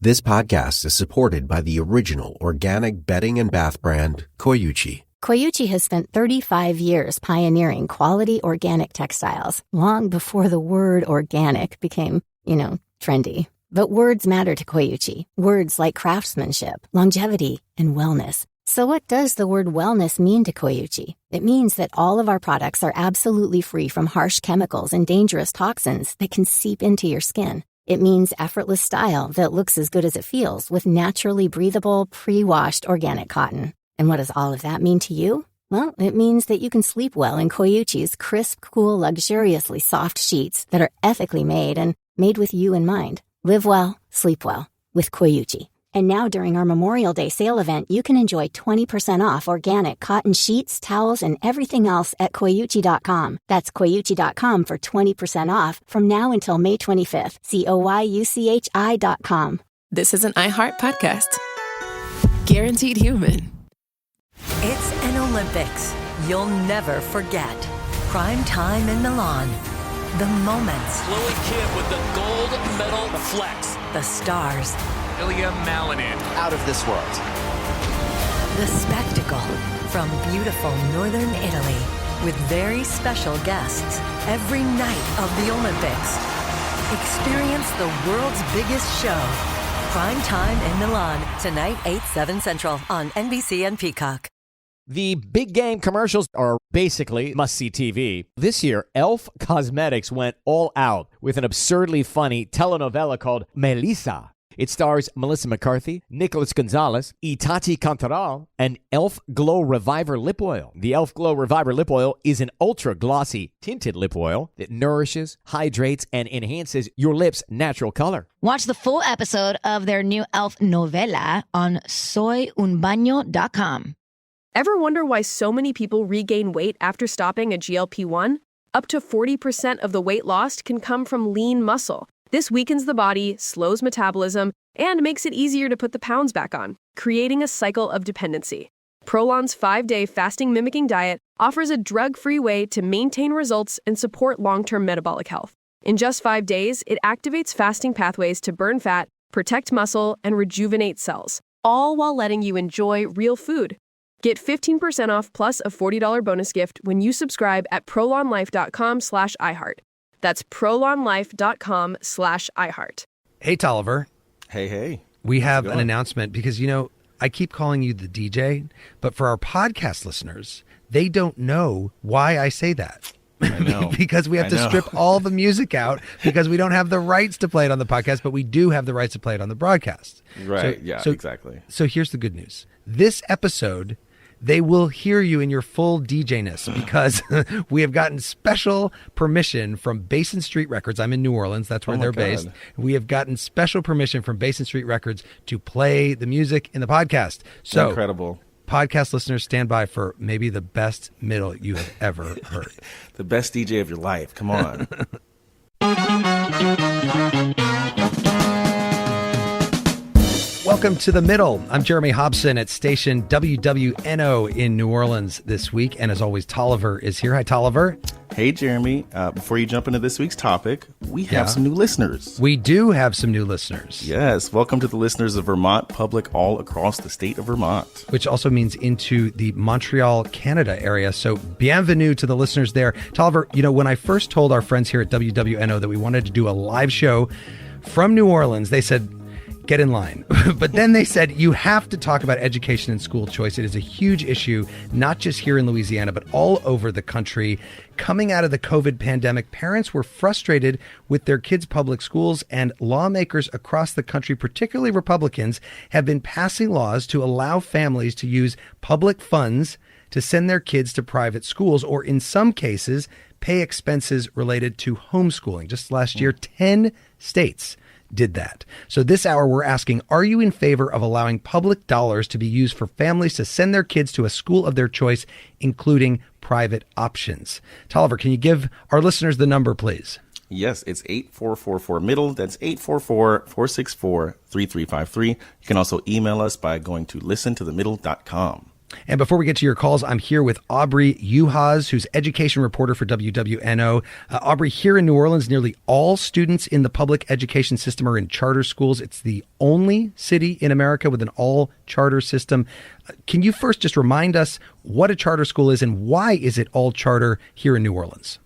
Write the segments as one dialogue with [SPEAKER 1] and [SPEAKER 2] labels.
[SPEAKER 1] This podcast is supported by the original organic bedding and bath brand, Koyuchi.
[SPEAKER 2] Koyuchi has spent 35 years pioneering quality organic textiles, long before the word organic became, trendy. But words matter to Koyuchi. Words like craftsmanship, longevity, and wellness. So what does the word wellness mean to Koyuchi? It means that all of our products are absolutely free from harsh chemicals and dangerous toxins that can seep into your skin. It means effortless style that looks as good as it feels with naturally breathable, pre-washed organic cotton. And what does all of that mean to you? Well, it means that you can sleep well in Koyuchi's crisp, cool, luxuriously soft sheets that are ethically made and made with you in mind. Live well, sleep well with Koyuchi. And now during our Memorial Day sale event, you can enjoy 20% off organic cotton sheets, towels, and everything else at Koyuchi.com. That's Koyuchi.com for 20% off from now until May 25th. Koyuchi.com.
[SPEAKER 3] This is an iHeart podcast. Guaranteed human.
[SPEAKER 4] It's an Olympics you'll never forget. Prime time in Milan. The moments.
[SPEAKER 5] Chloe Kim with the gold medal flex.
[SPEAKER 4] The stars.
[SPEAKER 5] Ilya Malinin.
[SPEAKER 6] Out of this world.
[SPEAKER 4] The spectacle from beautiful northern Italy with very special guests every night of the Olympics. Experience the world's biggest show. Prime time in Milan. Tonight, 8/7 Central on NBC and Peacock.
[SPEAKER 7] The big game commercials are basically must-see TV. This year, Elf Cosmetics went all out with an absurdly funny telenovela called Melissa. It stars Melissa McCarthy, Nicholas Gonzalez, Itati Cantoral, and Elf Glow Reviver Lip Oil. The Elf Glow Reviver Lip Oil is an ultra-glossy tinted lip oil that nourishes, hydrates, and enhances your lips' natural color.
[SPEAKER 8] Watch the full episode of their new Elf novela on soyunbaño.com.
[SPEAKER 9] Ever wonder why so many people regain weight after stopping a GLP-1? Up to 40% of the weight lost can come from lean muscle. This weakens the body, slows metabolism, and makes it easier to put the pounds back on, creating a cycle of dependency. Prolon's 5-day fasting-mimicking diet offers a drug-free way to maintain results and support long-term metabolic health. In just 5 days, it activates fasting pathways to burn fat, protect muscle, and rejuvenate cells, all while letting you enjoy real food. Get 15% off plus a $40 bonus gift when you subscribe at prolonlife.com/iHeart. That's prolonlife.com/iHeart.
[SPEAKER 10] Hey, Tolliver.
[SPEAKER 6] Hey.
[SPEAKER 10] We have an announcement because, I keep calling you the DJ, but for our podcast listeners, they don't know why I say that.
[SPEAKER 6] I know.
[SPEAKER 10] Because we have to strip all the music out because we don't have the rights to play it on the podcast, but we do have the rights to play it on the broadcast.
[SPEAKER 6] Right. So, exactly.
[SPEAKER 10] So here's the good news. This episode, they will hear you in your full DJ-ness because we have gotten special permission from Basin Street Records. I'm in New Orleans. That's where they're based. We have gotten special permission from Basin Street Records to play the music in the podcast. So
[SPEAKER 6] incredible.
[SPEAKER 10] Podcast listeners, stand by for maybe the best middle you have ever heard.
[SPEAKER 6] The best DJ of your life. Come on.
[SPEAKER 10] Welcome to The Middle. I'm Jeremy Hobson at station WWNO in New Orleans this week. And as always, Tolliver is here. Hi, Tolliver.
[SPEAKER 6] Hey, Jeremy. Before you jump into this week's topic, we have some new listeners.
[SPEAKER 10] We do have some new listeners.
[SPEAKER 6] Yes. Welcome to the listeners of Vermont Public all across the state of Vermont.
[SPEAKER 10] Which also means into the Montreal, Canada area. So bienvenue to the listeners there. Tolliver, when I first told our friends here at WWNO that we wanted to do a live show from New Orleans, they said, get in line. But then they said, you have to talk about education and school choice. It is a huge issue, not just here in Louisiana, but all over the country. Coming out of the COVID pandemic, parents were frustrated with their kids' public schools, and lawmakers across the country, particularly Republicans, have been passing laws to allow families to use public funds to send their kids to private schools, or in some cases, pay expenses related to homeschooling. Just last year, 10 states did that. So this hour, we're asking, are you in favor of allowing public dollars to be used for families to send their kids to a school of their choice, including private options? Tolliver, can you give our listeners the number, please?
[SPEAKER 6] Yes, it's 8444-MIDDLE. That's 844-464-3353. You can also email us by going to listentothemiddle.com.
[SPEAKER 10] And before we get to your calls, I'm here with Aubrey Uhas, who's education reporter for WWNO. Aubrey, here in New Orleans, nearly all students in the public education system are in charter schools. It's the only city in America with an all-charter system. Can you first just remind us what a charter school is and why is it all charter here in New Orleans?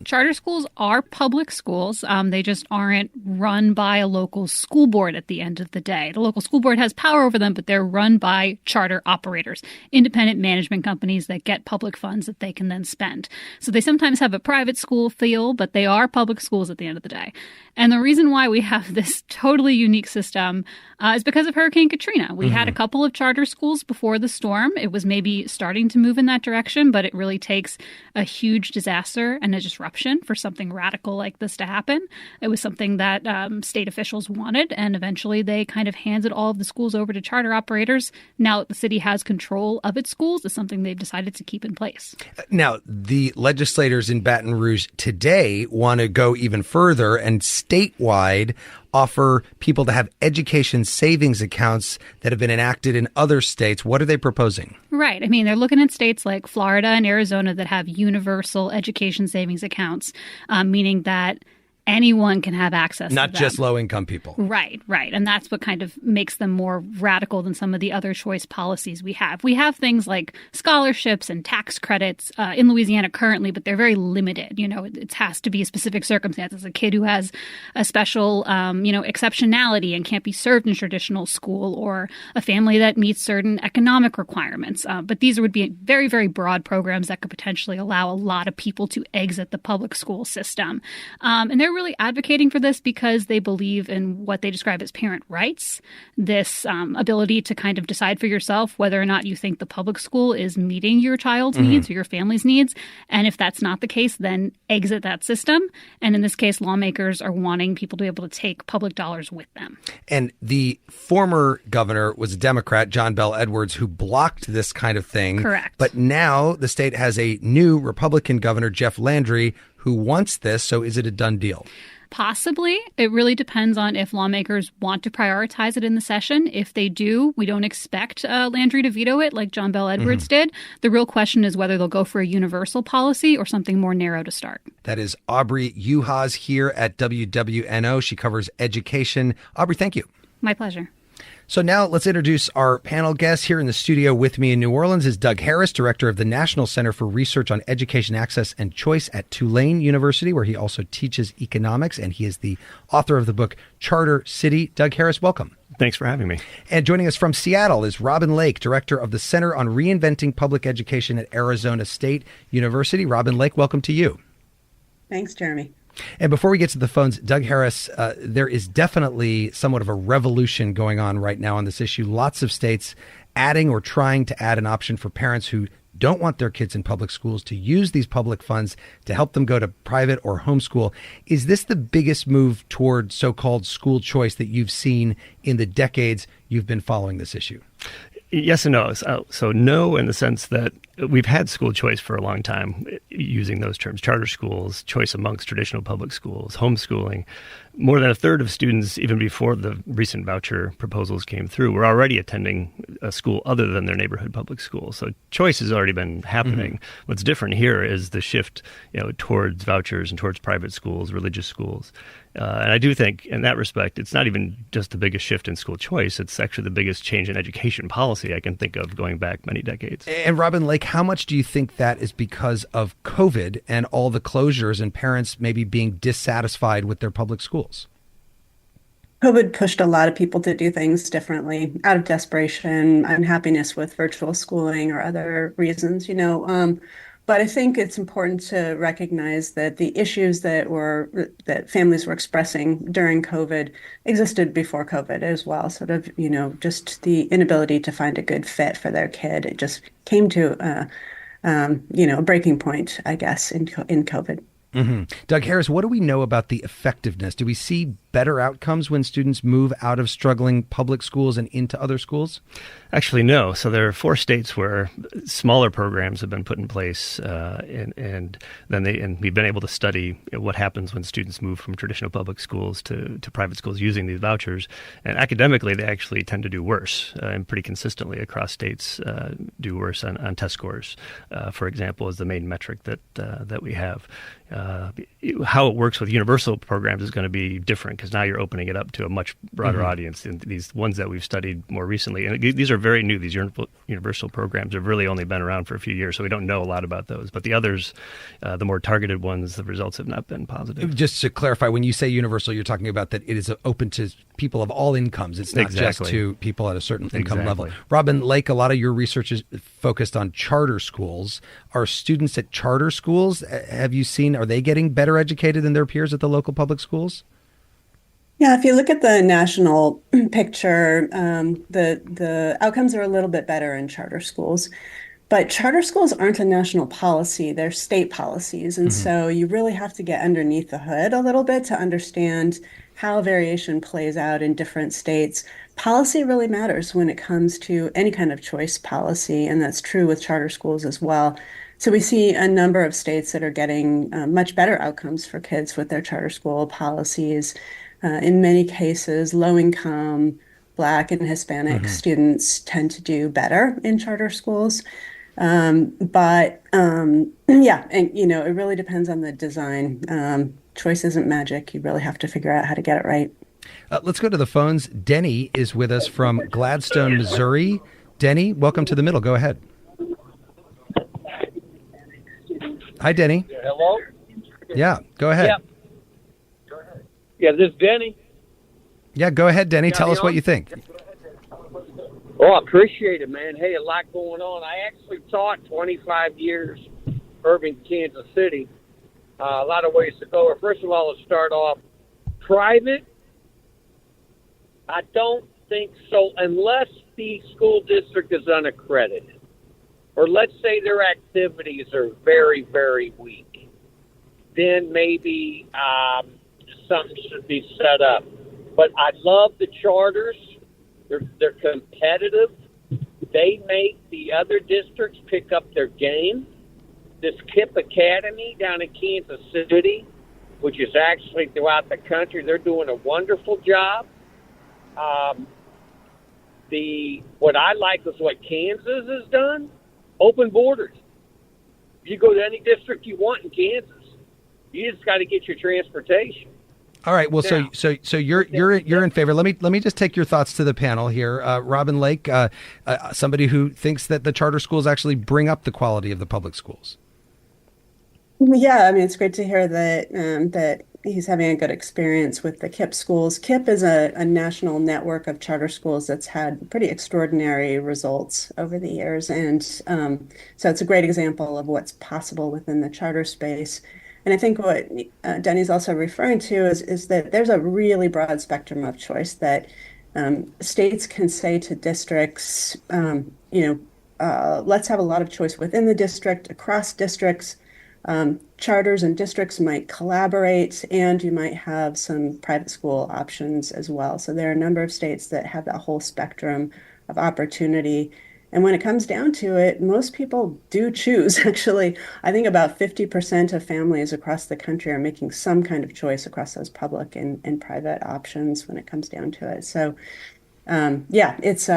[SPEAKER 11] Charter schools are public schools. They just aren't run by a local school board at the end of the day. The local school board has power over them, but they're run by charter operators, independent management companies that get public funds that they can then spend. So they sometimes have a private school feel, but they are public schools at the end of the day. And the reason why we have this totally unique system is because of Hurricane Katrina. We had a couple of charter schools before the storm. It was maybe starting to move in that direction, but it really takes a huge disaster and a disruption for something radical like this to happen. It was something that state officials wanted, and eventually they kind of handed all of the schools over to charter operators. Now that the city has control of its schools, is something they've decided to keep in place.
[SPEAKER 10] Now, the legislators in Baton Rouge today want to go even further and statewide offer people to have education savings accounts that have been enacted in other states. What are they proposing?
[SPEAKER 11] Right. I mean, they're looking at states like Florida and Arizona that have universal education savings accounts, meaning that anyone can have access
[SPEAKER 10] Not
[SPEAKER 11] to them.
[SPEAKER 10] just low-income people.
[SPEAKER 11] Right. And that's what kind of makes them more radical than some of the other choice policies we have. We have things like scholarships and tax credits in Louisiana currently, but they're very limited. You know, it has to be a specific circumstance. As a kid who has a special, exceptionality and can't be served in traditional school, or a family that meets certain economic requirements. But these would be very, very broad programs that could potentially allow a lot of people to exit the public school system. And they're really advocating for this because they believe in what they describe as parent rights, this ability to kind of decide for yourself whether or not you think the public school is meeting your child's needs or your family's needs. And if that's not the case, then exit that system. And in this case, lawmakers are wanting people to be able to take public dollars with them.
[SPEAKER 10] And the former governor was a Democrat, John Bel Edwards, who blocked this kind of thing.
[SPEAKER 11] Correct.
[SPEAKER 10] But now the state has a new Republican governor, Jeff Landry, who wants this. So is it a done deal?
[SPEAKER 11] Possibly. It really depends on if lawmakers want to prioritize it in the session. If they do, we don't expect Landry to veto it like John Bel Edwards did. The real question is whether they'll go for a universal policy or something more narrow to start.
[SPEAKER 10] That is Aubrey Uhas here at WWNO. She covers education. Aubrey, thank you.
[SPEAKER 11] My pleasure.
[SPEAKER 10] So now let's introduce our panel guest. Here in the studio with me in New Orleans is Doug Harris, director of the National Center for Research on Education Access and Choice at Tulane University, where he also teaches economics, and he is the author of the book Charter City. Doug Harris, welcome.
[SPEAKER 12] Thanks for having me.
[SPEAKER 10] And joining us from Seattle is Robin Lake, director of the Center on Reinventing Public Education at Arizona State University. Robin Lake, welcome to you.
[SPEAKER 13] Thanks, Jeremy.
[SPEAKER 10] And before we get to the phones, Doug Harris, there is definitely somewhat of a revolution going on right now on this issue. Lots of states adding or trying to add an option for parents who don't want their kids in public schools to use these public funds to help them go to private or homeschool. Is this the biggest move toward so-called school choice that you've seen in the decades you've been following this issue?
[SPEAKER 12] Yes and no. So no, in the sense that we've had school choice for a long time, using those terms: charter schools, choice amongst traditional public schools, homeschooling. More than a third of students, even before the recent voucher proposals came through, were already attending a school other than their neighborhood public school. So choice has already been happening. What's different here is the shift, towards vouchers and towards private schools, religious schools. And I do think, in that respect, it's not even just the biggest shift in school choice. It's actually the biggest change in education policy I can think of going back many decades.
[SPEAKER 10] And Robin Lake, how much do you think that is because of COVID and all the closures and parents maybe being dissatisfied with their public schools?
[SPEAKER 13] COVID pushed a lot of people to do things differently out of desperation, unhappiness with virtual schooling or other reasons, But I think it's important to recognize that the issues that families were expressing during COVID existed before COVID as well. Sort of, just the inability to find a good fit for their kid. It just came to, a breaking point, I guess, in COVID.
[SPEAKER 10] Doug Harris, what do we know about the effectiveness? Do we see better outcomes when students move out of struggling public schools and into other schools?
[SPEAKER 12] Actually, no. So there are 4 states where smaller programs have been put in place, and we've been able to study what happens when students move from traditional public schools to private schools using these vouchers. And academically, they actually tend to do worse, and pretty consistently across states do worse on test scores. For example, is the main metric that we have. How it works with universal programs is going to be different because now you're opening it up to a much broader audience. And these ones that we've studied more recently, and these are very new. These universal programs have really only been around for a few years, so we don't know a lot about those. But the others, the more targeted ones, the results have not been positive.
[SPEAKER 10] Just to clarify, when you say universal, you're talking about that it is open to people of all incomes. It's not just to people at a certain income level. Robin Lake, a lot of your research is focused on charter schools. Are students at charter schools, have you seen, are they getting better educated than their peers at the local public schools?
[SPEAKER 13] Yeah, if you look at the national picture, the outcomes are a little bit better in charter schools. But charter schools aren't a national policy, they're state policies. And so you really have to get underneath the hood a little bit to understand how variation plays out in different states. Policy really matters when it comes to any kind of choice policy, and that's true with charter schools as well. So we see a number of states that are getting much better outcomes for kids with their charter school policies. In many cases, low-income, Black and Hispanic students tend to do better in charter schools. Yeah, and it really depends on the design. Choice isn't magic. You really have to figure out how to get it right.
[SPEAKER 10] Let's go to the phones. Denny is with us from Gladstone, Missouri. Denny, welcome to The Middle. Go ahead. Hi, Denny.
[SPEAKER 14] Hello?
[SPEAKER 10] Yeah, go ahead.
[SPEAKER 14] Yeah, this is Denny.
[SPEAKER 10] Yeah, go ahead, Denny. Tell us what you think.
[SPEAKER 14] Oh, I appreciate it, man. Hey, a lot going on. I actually taught 25 years urban Kansas City. A lot of ways to go. First of all, let's start off private. I don't think so, unless the school district is unaccredited. Or let's say their activities are very, very weak. Then maybe something should be set up. But I love the charters. They're competitive. They make the other districts pick up their game. This KIPP Academy down in Kansas City, which is actually throughout the country, they're doing a wonderful job. What I like is what Kansas has done. Open borders. You go to any district you want in Kansas. You just got to get your transportation.
[SPEAKER 10] All right. Well, now, so you're in favor. Let me just take your thoughts to the panel here. Robin Lake, somebody who thinks that the charter schools actually bring up the quality of the public schools.
[SPEAKER 13] Yeah, I mean, it's great to hear that he's having a good experience with the KIPP schools. KIPP is a national network of charter schools that's had pretty extraordinary results over the years, and so it's a great example of what's possible within the charter space. And I think what Denny's also referring to is that there's a really broad spectrum of choice that states can say to districts, let's have a lot of choice within the district, across districts. Charters and districts might collaborate, and you might have some private school options as well. So there are a number of states that have that whole spectrum of opportunity. And when it comes down to it, most people do choose. Actually, I think about 50% of families across the country are making some kind of choice across those public and private options when it comes down to it. So, it's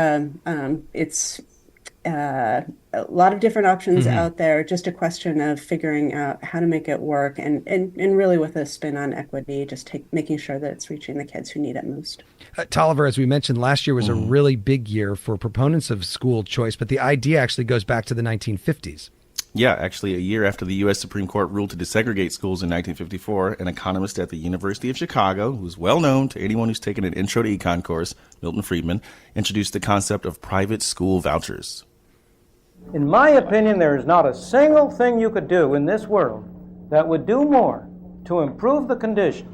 [SPEAKER 13] a lot of different options out there. Just a question of figuring out how to make it work, and really with a spin on equity, just making sure that it's reaching the kids who need it most.
[SPEAKER 10] Tolliver, as we mentioned, last year was a really big year for proponents of school choice, but the idea actually goes back to the 1950s.
[SPEAKER 6] Yeah, actually, a year after the U.S. Supreme Court ruled to desegregate schools in 1954, an economist at the University of Chicago, who's well known to anyone who's taken an Intro to Econ course, Milton Friedman, introduced the concept of private school vouchers.
[SPEAKER 15] In my opinion, there is not a single thing you could do in this world that would do more to improve the condition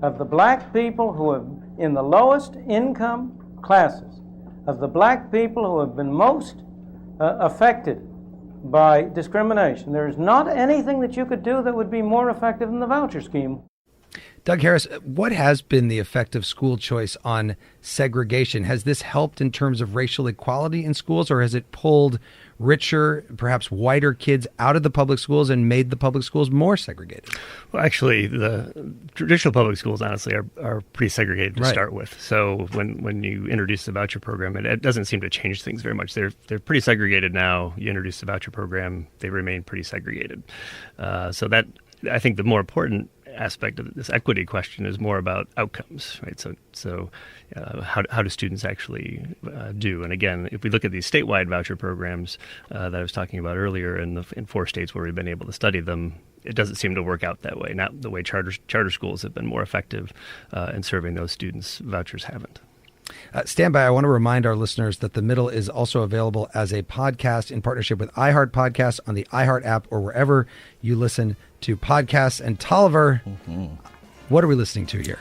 [SPEAKER 15] of the black people who have in the lowest income classes, of the black people who have been most affected by discrimination. There is not anything that you could do that would be more effective than the voucher scheme.
[SPEAKER 10] Doug Harris, what has been the effect of school choice on segregation? Has this helped in terms of racial equality in schools, or has it pulled richer, perhaps whiter kids out of the public schools and made the public schools more segregated?
[SPEAKER 12] Well, actually, the traditional public schools, honestly, are pretty segregated to start with. So when you introduce the voucher program, it doesn't seem to change things very much. They're pretty segregated now. You introduce the voucher program, they remain pretty segregated. So that, I think, the more important aspect of this equity question is more about outcomes, right? So how do students actually do? And again, if we look at these statewide voucher programs that I was talking about earlier in 4 states where we've been able to study them, it doesn't seem to work out that way. Not the way charter schools have been more effective in serving those students. Vouchers haven't.
[SPEAKER 10] Stand by. I want to remind our listeners that The Middle is also available as a podcast in partnership with iHeart Podcasts on the iHeart app or wherever you listen to podcasts. And Tolliver, what are we listening to here?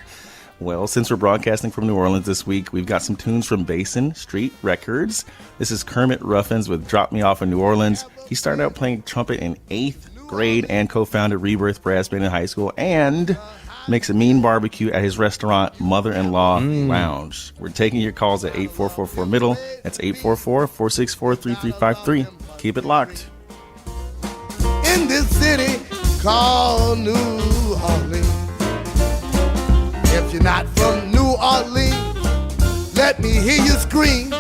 [SPEAKER 6] Well, since we're broadcasting from New Orleans this week, we've got some tunes from Basin Street Records. This is Kermit Ruffins with Drop Me Off in New Orleans. He started out playing trumpet in 8th grade and co-founded Rebirth Brass Band in high school and makes a mean barbecue at his restaurant, Mother-in-Law Lounge. We're taking your calls at 8444-MIDDLE. That's 844-464-3353. Keep it locked.
[SPEAKER 16] In this city called New Orleans. If you're not from New Orleans, let me hear you scream.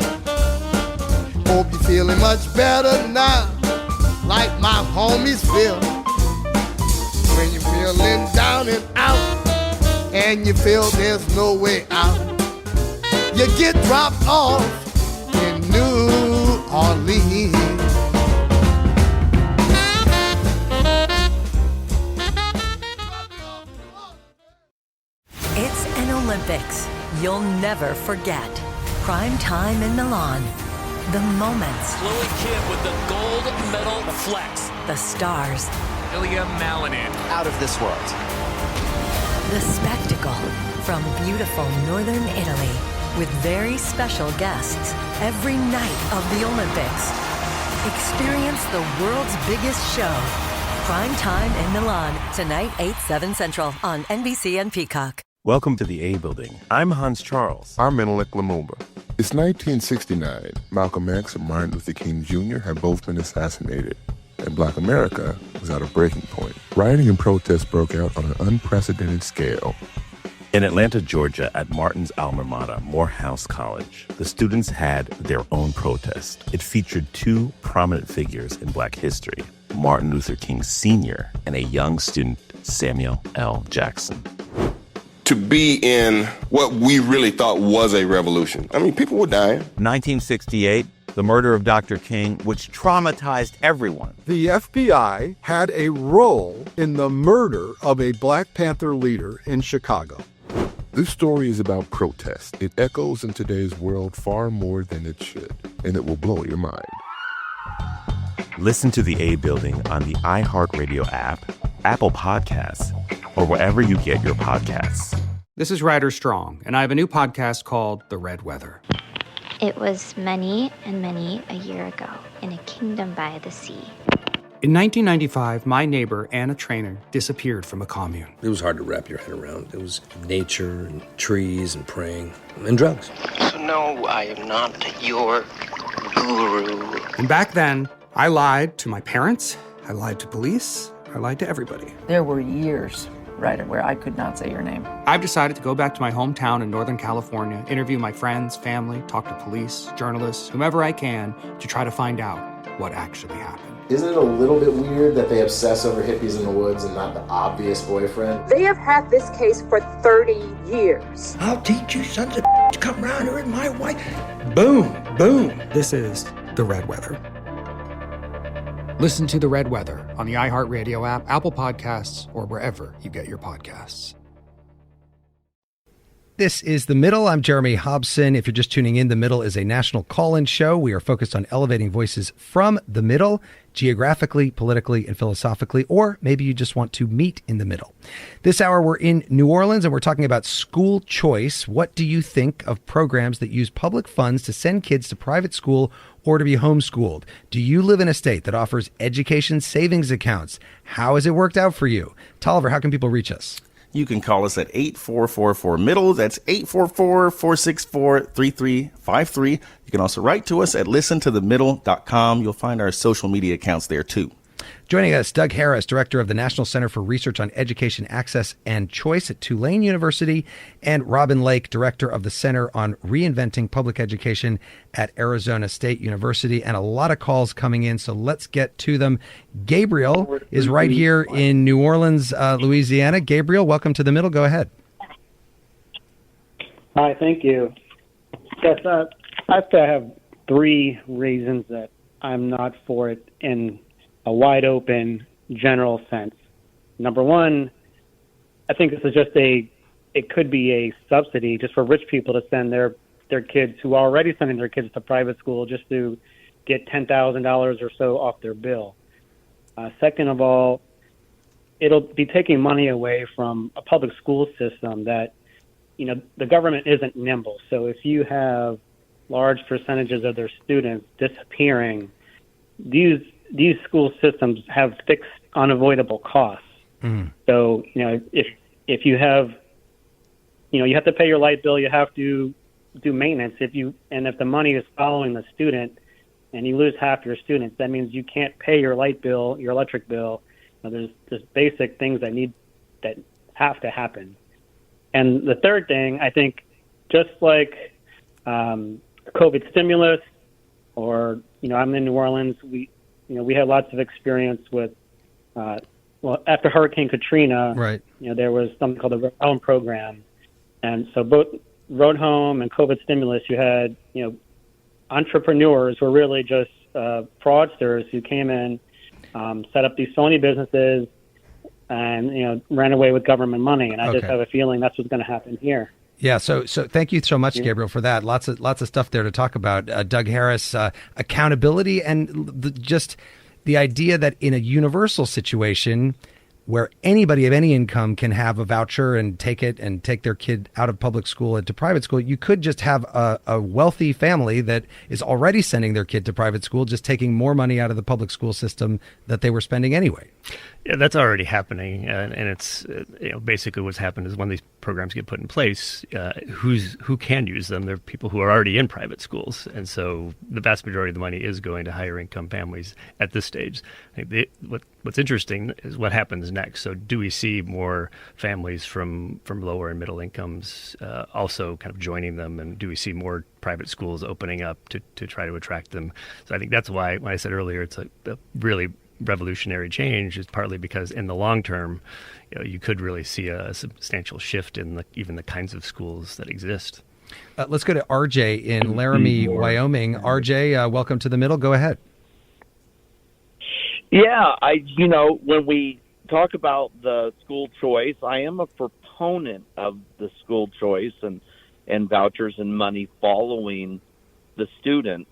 [SPEAKER 16] Hope you're feeling much better now, like my homies feel. When you're feeling down and out, and you feel there's no way out, you get dropped off in New Orleans.
[SPEAKER 4] It's an Olympics you'll never forget. Prime time in Milan. The moments.
[SPEAKER 5] Chloe Kim with the gold medal flex.
[SPEAKER 4] The stars.
[SPEAKER 5] Ilya Malinin.
[SPEAKER 17] Out of this world.
[SPEAKER 4] The spectacle from beautiful northern Italy with very special guests every night of the Olympics. Experience the world's biggest show. Prime time in Milan, tonight 8/7 Central on NBC and Peacock.
[SPEAKER 18] Welcome to the A Building. I'm Hans Charles.
[SPEAKER 19] I'm Menelik Lumumba. It's 1969. Malcolm X and Martin Luther King Jr. had both been assassinated, and Black America was at a breaking point. Rioting and protests broke out on an unprecedented scale.
[SPEAKER 18] In Atlanta, Georgia, at Martin's alma mater, Morehouse College, the students had their own protest. It featured 2 prominent figures in Black history, Martin Luther King Sr. and a young student, Samuel L. Jackson.
[SPEAKER 19] To be in what we really thought was a revolution. I mean, people were dying.
[SPEAKER 20] 1968, the murder of Dr. King, which traumatized everyone.
[SPEAKER 21] The FBI had a role in the murder of a Black Panther leader in Chicago.
[SPEAKER 19] This story is about protest. It echoes in today's world far more than it should, and it will blow your mind.
[SPEAKER 18] Listen to the A Building on the iHeartRadio app, Apple Podcasts, or wherever you get your podcasts.
[SPEAKER 22] This is Ryder Strong, and I have a new podcast called The Red Weather.
[SPEAKER 23] It was many and many a year ago in a kingdom by the sea.
[SPEAKER 22] In 1995, my neighbor, Anna Trainer, disappeared from a commune.
[SPEAKER 24] It was hard to wrap your head around. It was nature and trees and praying and drugs.
[SPEAKER 25] So no, I am not your guru.
[SPEAKER 22] And back then, I lied to my parents, I lied to police, I lied to everybody.
[SPEAKER 26] There were years, Ryder, where I could not say your name.
[SPEAKER 22] I've decided to go back to my hometown in Northern California, interview my friends, family, talk to police, journalists, whomever I can, to try to find out what actually happened.
[SPEAKER 27] Isn't it a little bit weird that they obsess over hippies in the woods and not the obvious boyfriend?
[SPEAKER 28] They have had this case for 30 years.
[SPEAKER 29] I'll teach you sons of to come around here with my wife. Boom, boom.
[SPEAKER 22] This is The Red Weather. Listen to The Red Weather on the iHeartRadio app, Apple Podcasts, or wherever you get your podcasts.
[SPEAKER 10] This is The Middle. I'm Jeremy Hobson. If you're just tuning in, The Middle is a national call-in show. We are focused on elevating voices from the middle, geographically, politically, and philosophically, or maybe you just want to meet in the middle. This hour, we're in New Orleans, and we're talking about school choice. What do you think of programs that use public funds to send kids to private school or to be homeschooled? Do you live in a state that offers education savings accounts? How has it worked out for you? Tolliver, how can people reach us?
[SPEAKER 6] You can call us at 8444-MIDDLE. That's 844-464-3353. You can also write to us at listentothemiddle.com. You'll find our social media accounts there, too.
[SPEAKER 10] Joining us, Doug Harris, Director of the National Center for Research on Education Access and Choice at Tulane University, and Robin Lake, Director of the Center on Reinventing Public Education at Arizona State University. And a lot of calls coming in, so let's get to them. Gabriel is right here in New Orleans, Louisiana. Gabriel, welcome to The Middle. Go ahead.
[SPEAKER 1] Hi, thank you. Yes, I have to have three reasons that I'm not for it in a wide open general sense. Number one, I think this is it could be a subsidy just for rich people to send their kids who are already sending their kids to private school just to get $10,000 or so off their bill. Second of all, it'll be taking money away from a public school system that, the government isn't nimble. So if you have large percentages of their students disappearing, these school systems have fixed, unavoidable costs. So, if you have, you have to pay your light bill, you have to do maintenance. If the money is following the student and you lose half your students, that means you can't pay your light bill, your electric bill. There's basic things that have to happen. And the third thing, I think, just like COVID stimulus, or I'm in New Orleans, we had lots of experience with, after Hurricane Katrina,
[SPEAKER 10] right?
[SPEAKER 1] There was something called the Road Home program, and so both Road Home and COVID stimulus, you had entrepreneurs who were really just fraudsters who came in, set up these phony businesses, and ran away with government money. And I just have a feeling that's what's going to happen here.
[SPEAKER 10] Yeah, so thank you so much, Gabriel, for that. Lots of stuff there to talk about. Doug Harris, accountability, and just the idea that in a universal situation where anybody of any income can have a voucher and take it and take their kid out of public school into private school, you could just have a wealthy family that is already sending their kid to private school, just taking more money out of the public school system that they were spending anyway.
[SPEAKER 12] Yeah, that's already happening, and it's basically what's happened is when these programs get put in place, who can use them? They're people who are already in private schools, and so the vast majority of the money is going to higher income families at this stage. I think what's interesting is what happens next. So, do we see more families from lower and middle incomes also kind of joining them, and do we see more private schools opening up to try to attract them? So, I think that's why when I said earlier, it's a really revolutionary change is partly because in the long term, you could really see a substantial shift in even the kinds of schools that exist.
[SPEAKER 10] Let's go to RJ in Laramie, Wyoming. RJ, welcome to The Middle. Go ahead.
[SPEAKER 2] Yeah, when we talk about the school choice, I am a proponent of the school choice and vouchers and money following the student.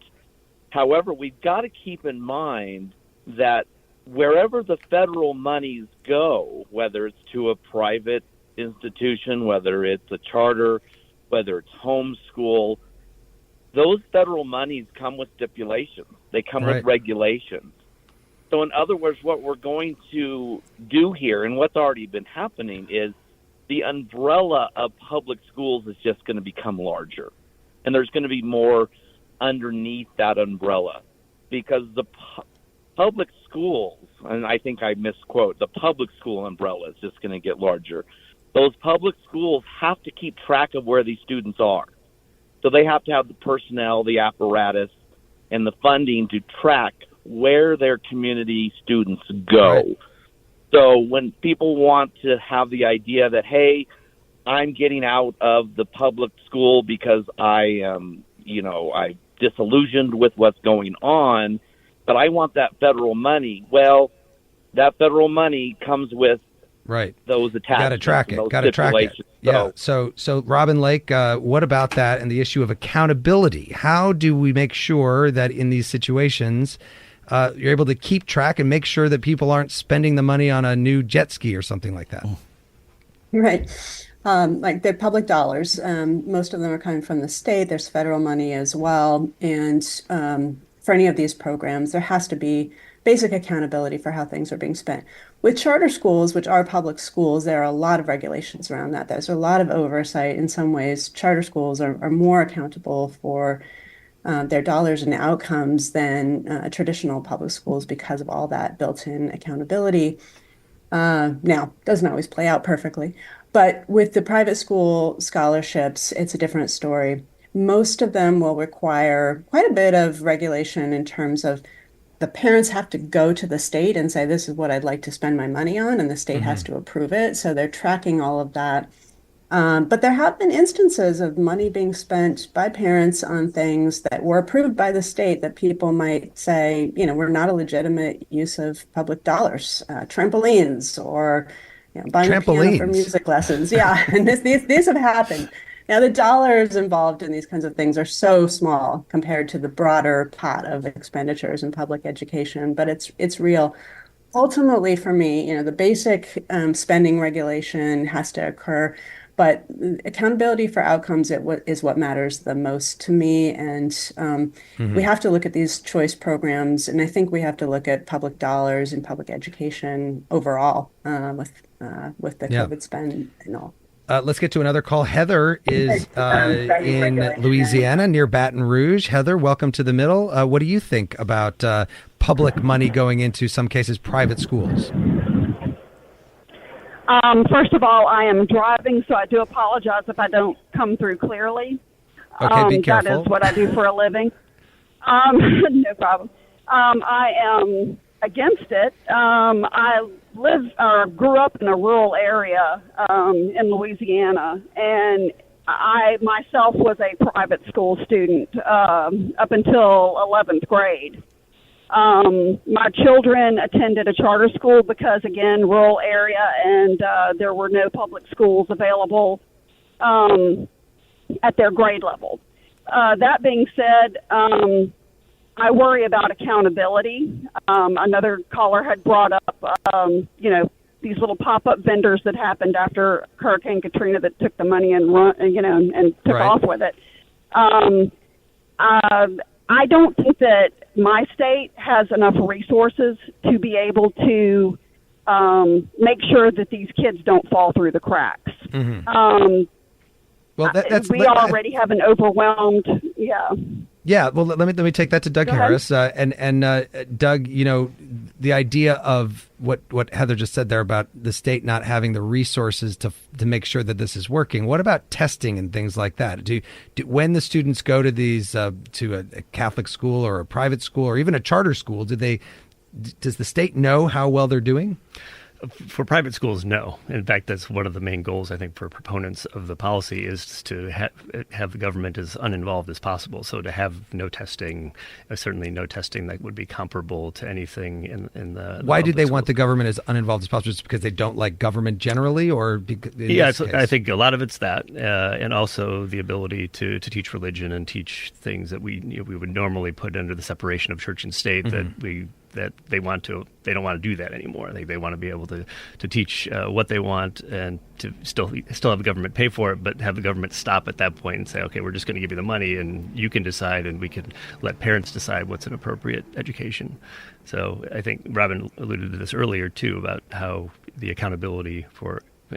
[SPEAKER 2] However, we've got to keep in mind that wherever the federal monies go, whether it's to a private institution, whether it's a charter, whether it's homeschool, those federal monies come with stipulations. They come with regulations. So in other words, what we're going to do here and what's already been happening is the umbrella of public schools is just going to become larger. And there's going to be more underneath that umbrella because the public schools, and I think I misquote, the public school umbrella is just going to get larger. Those public schools have to keep track of where these students are. So they have to have the personnel, the apparatus, and the funding to track where their community students go. Right. So when people want to have the idea that, hey, I'm getting out of the public school because I am, I'm disillusioned with what's going on, but I want that federal money. Well, that federal money comes with those attachments.
[SPEAKER 10] Got to track it. Got to track it. Yeah. So Robin Lake, what about that and the issue of accountability? How do we make sure that in these situations you're able to keep track and make sure that people aren't spending the money on a new jet ski or something like that?
[SPEAKER 13] Right. Like they're public dollars. Most of them are coming from the state. There's federal money as well. And for any of these programs, there has to be basic accountability for how things are being spent. With charter schools, which are public schools, there are a lot of regulations around that. There's a lot of oversight. In some ways, charter schools are more accountable for their dollars and outcomes than traditional public schools because of all that built-in accountability. Now, doesn't always play out perfectly, but with the private school scholarships, it's a different story. Most of them will require quite a bit of regulation in terms of the parents have to go to the state and say, this is what I'd like to spend my money on, and the state has to approve it. So they're tracking all of that. But there have been instances of money being spent by parents on things that were approved by the state that people might say, were not a legitimate use of public dollars, trampolines or buying a piano for music lessons. Yeah, and these have happened. Now, the dollars involved in these kinds of things are so small compared to the broader pot of expenditures in public education, but it's real. Ultimately, for me, the basic spending regulation has to occur, but accountability for outcomes is what matters the most to me. And we have to look at these choice programs, and I think we have to look at public dollars and public education overall with the COVID spend and all.
[SPEAKER 10] Let's get to another call. Heather is in Louisiana near Baton Rouge. Heather, welcome to the middle. What do you think about public money going into, some cases, private schools?
[SPEAKER 3] First of all, I am driving, so I do apologize if I don't come through clearly.
[SPEAKER 10] Okay, be careful.
[SPEAKER 3] That is what I do for a living. No problem. I am against it. I grew up in a rural area in Louisiana, and I myself was a private school student up until 11th grade. My children attended a charter school because, again, rural area, and there were no public schools available at their grade level. That being said, I worry about accountability. Another caller had brought up, these little pop-up vendors that happened after Hurricane Katrina that took the money and and took off with it. I don't think that my state has enough resources to be able to make sure that these kids don't fall through the cracks.
[SPEAKER 10] Well,
[SPEAKER 3] we already have an overwhelmed,
[SPEAKER 10] Yeah, well, let me take that to Doug Harris. Doug, the idea of what Heather just said there about the state not having the resources to make sure that this is working. What about testing and things like that? Do when the students go to these to a Catholic school or a private school or even a charter school, does the state know how well they're doing?
[SPEAKER 12] For private schools, no. In fact, that's one of the main goals, I think, for proponents of the policy is to have the government as uninvolved as possible. So to have no testing, certainly no testing that would be comparable to anything in the
[SPEAKER 10] Why do they want the government as uninvolved as possible? Just because they don't like government generally? Or
[SPEAKER 12] I think a lot of it's that, and also the ability to teach religion and teach things that we would normally put under the separation of church and state that they don't want to do that anymore. They want to be able to teach what they want and to still have the government pay for it, but have the government stop at that point and say, okay, we're just going to give you the money and you can decide, and we can let parents decide what's an appropriate education. So I think Robin alluded to this earlier too about how the accountability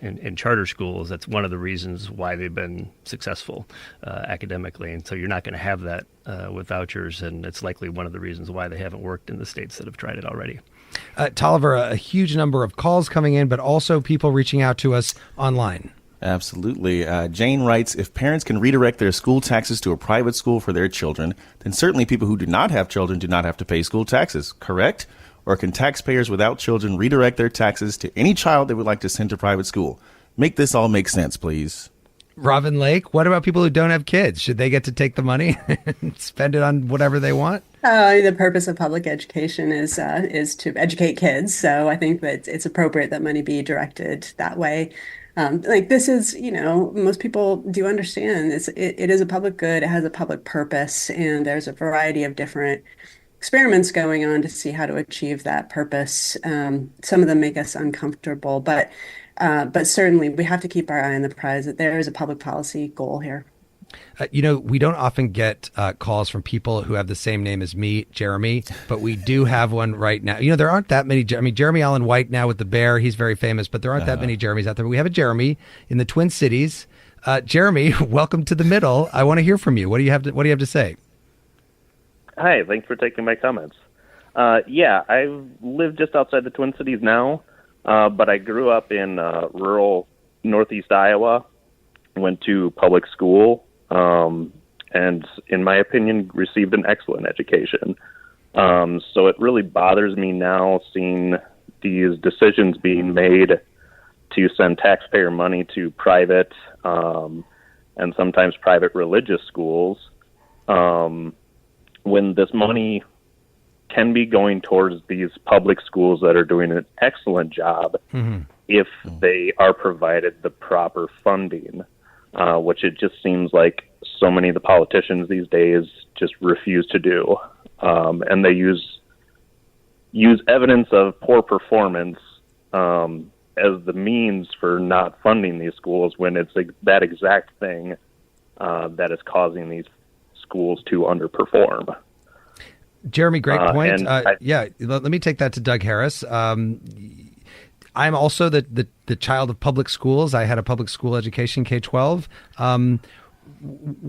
[SPEAKER 12] in charter schools, that's one of the reasons why they've been successful academically. And so you're not going to have that with vouchers, and it's likely one of the reasons why they haven't worked in the states that have tried it already.
[SPEAKER 10] Tolliver, a huge number of calls coming in, but also people reaching out to us online.
[SPEAKER 6] Absolutely. Jane writes, if parents can redirect their school taxes to a private school for their children, then certainly people who do not have children do not have to pay school taxes, correct? Or can taxpayers without children redirect their taxes to any child they would like to send to private school? Make this all make sense, please.
[SPEAKER 10] Robin Lake, what about people who don't have kids? Should they get to take the money and spend it on whatever they want?
[SPEAKER 13] The purpose of public education is to educate kids. So I think that it's appropriate that money be directed that way. This is, most people do understand it is a public good. It has a public purpose, and there's a variety of different experiments going on to see how to achieve that purpose. Some of them make us uncomfortable, but certainly we have to keep our eye on the prize that there is a public policy goal here.
[SPEAKER 10] We don't often get calls from people who have the same name as me, Jeremy, but we do have one right now. There aren't that many. Jeremy Allen White now with the Bear, he's very famous, but there aren't that many Jeremys out there. We have a Jeremy in the Twin Cities. Jeremy, welcome to the middle. I want to hear from you. What do you have to say?
[SPEAKER 5] Hi, thanks for taking my comments. I live just outside the Twin Cities now, but I grew up in rural northeast Iowa, went to public school, and in my opinion, received an excellent education. So it really bothers me now seeing these decisions being made to send taxpayer money to private and sometimes private religious schools when this money can be going towards these public schools that are doing an excellent job if they are provided the proper funding, which it just seems like so many of the politicians these days just refuse to do. And they use evidence of poor performance as the means for not funding these schools when it's that exact thing that is causing these schools to underperform.
[SPEAKER 10] Jeremy, great point. Let me take that to Doug Harris. I'm also the child of public schools. I had a public school education, K-12.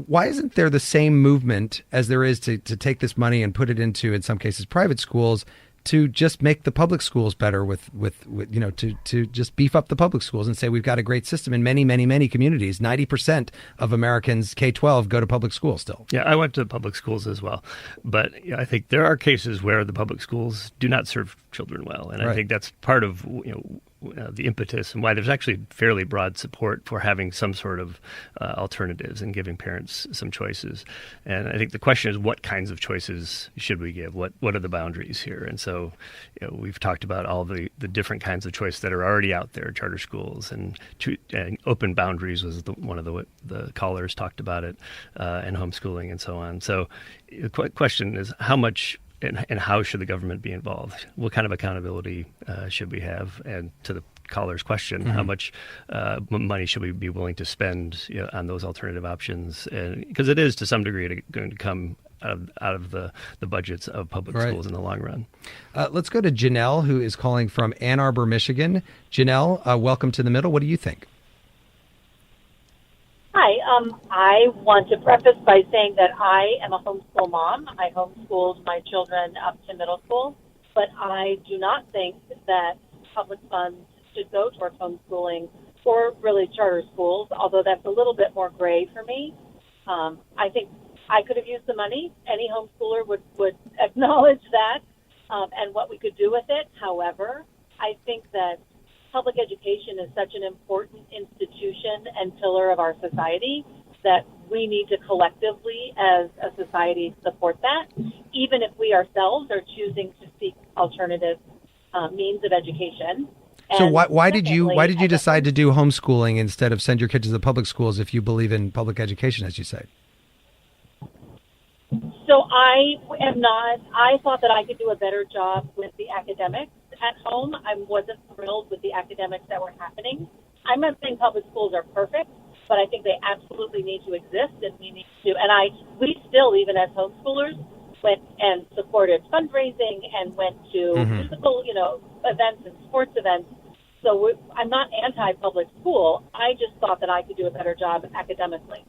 [SPEAKER 10] Why isn't there the same movement as there is to take this money and put it into, in some cases, private schools, to just make the public schools better to just beef up the public schools and say we've got a great system in many, many, many communities. 90% of Americans K-12 go to public schools still.
[SPEAKER 12] Yeah, I went to public schools as well. But I think there are cases where the public schools do not serve children well. And I think that's part of the impetus and why there's actually fairly broad support for having some sort of alternatives and giving parents some choices. And I think the question is, what kinds of choices should we give? What are the boundaries here? And so we've talked about all the different kinds of choice that are already out there, charter schools, and open boundaries was one of the callers talked about it, and homeschooling and so on. So the question is, how much and how should the government be involved? What kind of accountability should we have? And to the caller's question, how much money should we be willing to spend on those alternative options? Because it is to some degree going to come out of the budgets of public schools in the long run.
[SPEAKER 10] Let's go to Janelle, who is calling from Ann Arbor, Michigan. Janelle, welcome to the middle. What do you think?
[SPEAKER 7] Hi, I want to preface by saying that I am a homeschool mom. I homeschooled my children up to middle school, but I do not think that public funds should go towards homeschooling or really charter schools, although that's a little bit more gray for me. I think I could have used the money. Any homeschooler would acknowledge that and what we could do with it. However, I think that public education is such an important institution and pillar of our society that we need to collectively, as a society, support that, even if we ourselves are choosing to seek alternative means of education.
[SPEAKER 10] So why did you decide to do homeschooling instead of send your kids to the public schools if you believe in public education, as you say?
[SPEAKER 7] So I thought that I could do a better job with the academics at home. I wasn't thrilled with the academics that were happening. I'm not saying public schools are perfect, but I think they absolutely need to exist, and we need to. And we still, even as homeschoolers, went and supported fundraising and went to physical, events and sports events. So I'm not anti-public school. I just thought that I could do a better job academically.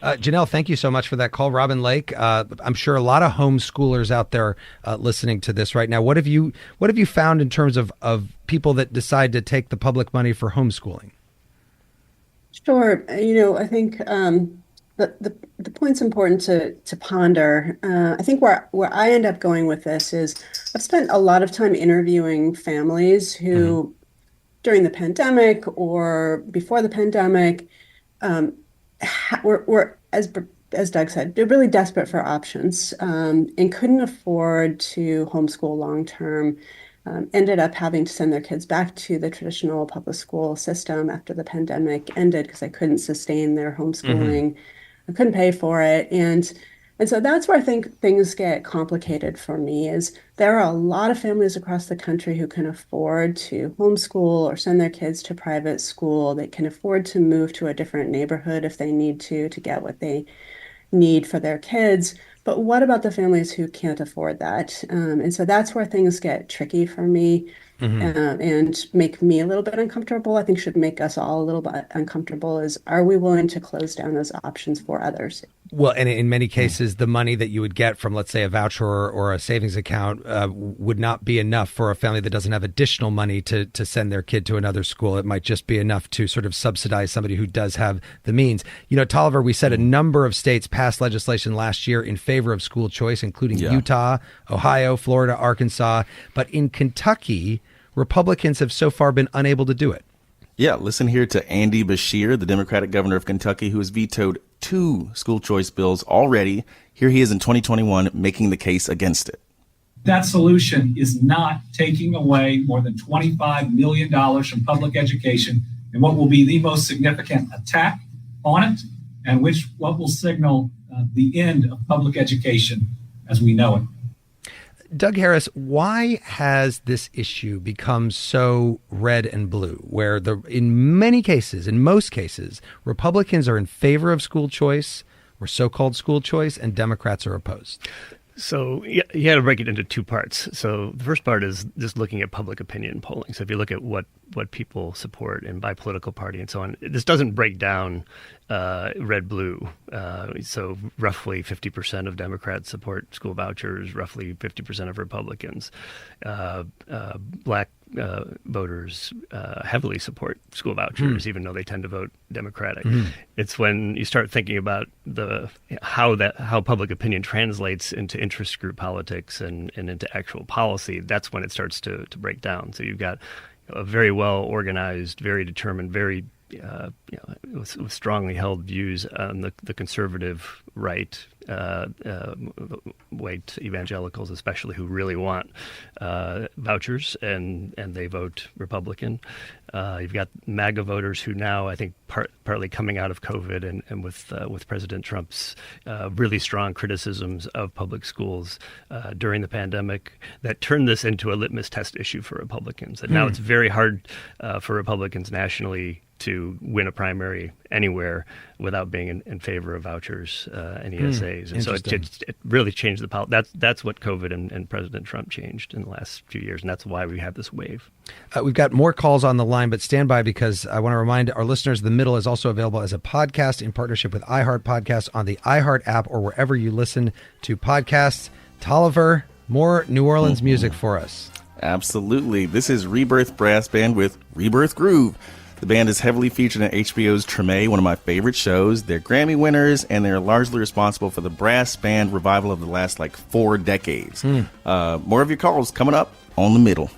[SPEAKER 10] Janelle, thank you so much for that call. Robin Lake, I'm sure a lot of homeschoolers out there listening to this right now. What have you found in terms of people that decide to take the public money for homeschooling?
[SPEAKER 13] Sure. I think the point's important to ponder. I think where I end up going with this is I've spent a lot of time interviewing families who, during the pandemic or before the pandemic, were as Doug said, they're really desperate for options and couldn't afford to homeschool long term. Ended up having to send their kids back to the traditional public school system after the pandemic ended because they couldn't sustain their homeschooling. I couldn't pay for it. And And so that's where I think things get complicated for me is there are a lot of families across the country who can afford to homeschool or send their kids to private school. They can afford to move to a different neighborhood if they need to get what they need for their kids. But what about the families who can't afford that? And so that's where things get tricky for me. And make me a little bit uncomfortable. I think should make us all a little bit uncomfortable is, are we willing to close down those options for others?
[SPEAKER 10] Well, and in many cases, the money that you would get from, let's say, a voucher or a savings account would not be enough for a family that doesn't have additional money to send their kid to another school. It might just be enough to sort of subsidize somebody who does have the means. You know, Tolliver, we said a number of states passed legislation last year in favor of school choice, including Utah, Ohio, Florida, Arkansas. But in Kentucky, Republicans have so far been unable to do it.
[SPEAKER 6] Yeah, listen here to Andy Beshear, the Democratic governor of Kentucky, who has vetoed 2 school choice bills already. Here he is in 2021 making the case against it.
[SPEAKER 4] That solution is not taking away more than $25 million from public education and what will be the most significant attack on it, and what will signal the end of public education as we know it.
[SPEAKER 10] Doug Harris, why has this issue become so red and blue, where in most cases, Republicans are in favor of school choice or so-called school choice, and Democrats are opposed?
[SPEAKER 12] So you got to break it into 2 parts. So the first part is just looking at public opinion polling. So if you look at what people support and by political party and so on, this doesn't break down red-blue. So roughly 50% of Democrats support school vouchers, roughly 50% of Republicans. Black voters heavily support school vouchers, even though they tend to vote Democratic. It's when you start thinking about how public opinion translates into interest group politics and into actual policy. That's when it starts to break down. So you've got a very well organized, very determined, very with strongly held views on the conservative right, white evangelicals especially, who really want vouchers and they vote Republican. You've got MAGA voters who now, I think, partly coming out of COVID and with President Trump's really strong criticisms of public schools during the pandemic, that turned this into a litmus test issue for Republicans. And now it's very hard for Republicans nationally to win a primary anywhere without being in favor of vouchers and ESAs. And so it really changed the politics. That's what COVID and President Trump changed in the last few years, and that's why we have this wave.
[SPEAKER 10] We've got more calls on the line, but stand by, because I want to remind our listeners The Middle is also available as a podcast in partnership with iHeart Podcasts on the iHeart app or wherever you listen to podcasts. Tolliver, more New Orleans music for us.
[SPEAKER 6] Absolutely. This is Rebirth Brass Band with Rebirth Groove. The band is heavily featured in HBO's Treme, one of my favorite shows. They're Grammy winners, and they're largely responsible for the brass band revival of the last 4 decades. More of your calls coming up on The Middle.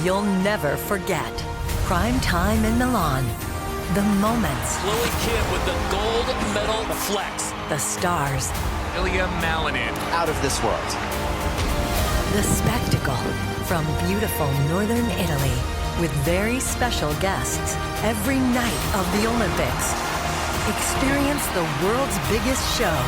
[SPEAKER 8] You'll never forget. Prime time in Milan. The moments.
[SPEAKER 9] Chloe Kim with the gold medal flex.
[SPEAKER 8] The stars.
[SPEAKER 9] Ilya Malinin.
[SPEAKER 8] Out of this world. The spectacle from beautiful northern Italy with very special guests every night of the Olympics. Experience the world's biggest show.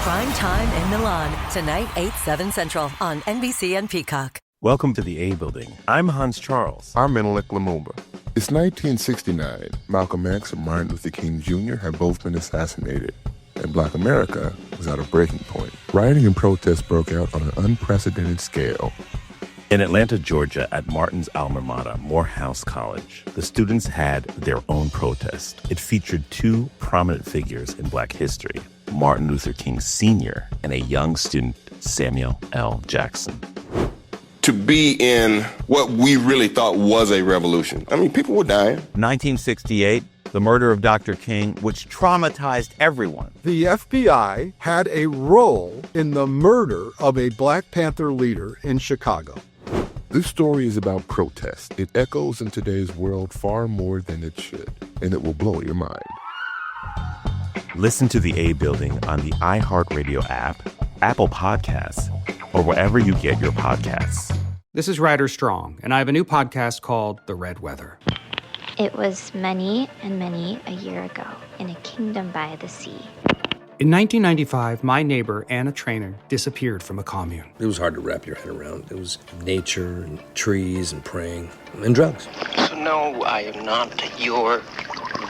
[SPEAKER 8] Prime time in Milan. Tonight, 8/7 Central on NBC and Peacock.
[SPEAKER 18] Welcome to the A Building. I'm Hans Charles.
[SPEAKER 19] I'm Menelik Lumumba. It's 1969. Malcolm X and Martin Luther King Jr. had both been assassinated, and Black America was at a breaking point. Rioting and protests broke out on an unprecedented scale.
[SPEAKER 18] In Atlanta, Georgia, at Martin's alma mater, Morehouse College, the students had their own protest. It featured 2 prominent figures in Black history, Martin Luther King Sr. and a young student, Samuel L. Jackson.
[SPEAKER 19] to be in what we really thought was a revolution. I mean, people were dying.
[SPEAKER 11] 1968, the murder of Dr. King, which traumatized everyone.
[SPEAKER 14] The FBI had a role in the murder of a Black Panther leader in Chicago.
[SPEAKER 19] This story is about protest. It echoes in today's world far more than it should, and it will blow your mind.
[SPEAKER 18] Listen to The A Building on the iHeartRadio app, Apple Podcasts, or wherever you get your podcasts.
[SPEAKER 22] This is Ryder Strong, and I have a new podcast called The Red Weather.
[SPEAKER 15] It was many and many a year ago in a kingdom by the sea.
[SPEAKER 22] In 1995, my neighbor, Anna Trainer, disappeared from a commune.
[SPEAKER 16] It was hard to wrap your head around. It was nature and trees and praying and drugs.
[SPEAKER 25] So no, I am not your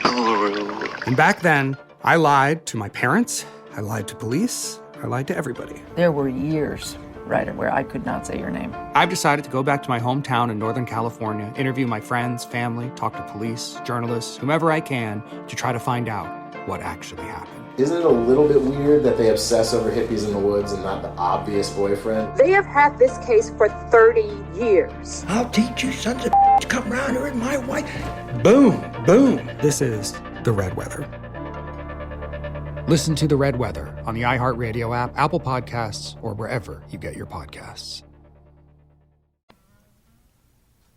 [SPEAKER 25] guru.
[SPEAKER 22] And back then, I lied to my parents, I lied to police, I lied to everybody.
[SPEAKER 26] There were years, Ryder, where I could not say your name.
[SPEAKER 22] I've decided to go back to my hometown in Northern California, interview my friends, family, talk to police, journalists, whomever I can, to try to find out what actually happened.
[SPEAKER 27] Isn't it a little bit weird that they obsess over hippies in the woods and not the obvious boyfriend?
[SPEAKER 28] They have had this case for 30 years.
[SPEAKER 29] I'll teach you sons of to come around here and my wife. Boom, boom.
[SPEAKER 22] This is The Red Weather. Listen to The Red Weather on the iHeartRadio app, Apple Podcasts, or wherever you get your podcasts.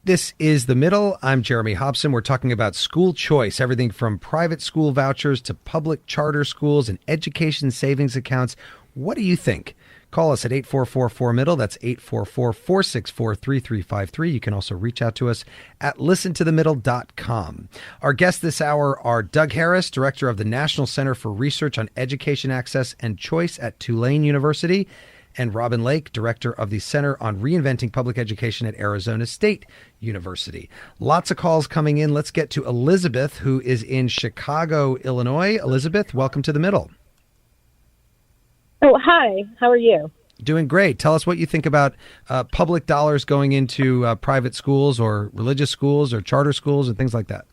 [SPEAKER 10] This is The Middle. I'm Jeremy Hobson. We're talking about school choice, everything from private school vouchers to public charter schools and education savings accounts. What do you think? Call us at 844-4MIDDLE. That's 844-464-3353. You can also reach out to us at listentothemiddle.com. Our guests this hour are Doug Harris, director of the National Center for Research on Education Access and Choice at Tulane University, and Robin Lake, director of the Center on Reinventing Public Education at Arizona State University. Lots of calls coming in. Let's get to Elizabeth, who is in Chicago, Illinois. Elizabeth, welcome to The Middle.
[SPEAKER 17] Oh, hi. How are you?
[SPEAKER 10] Doing great. Tell us what you think about public dollars going into private schools or religious schools or charter schools and things like that.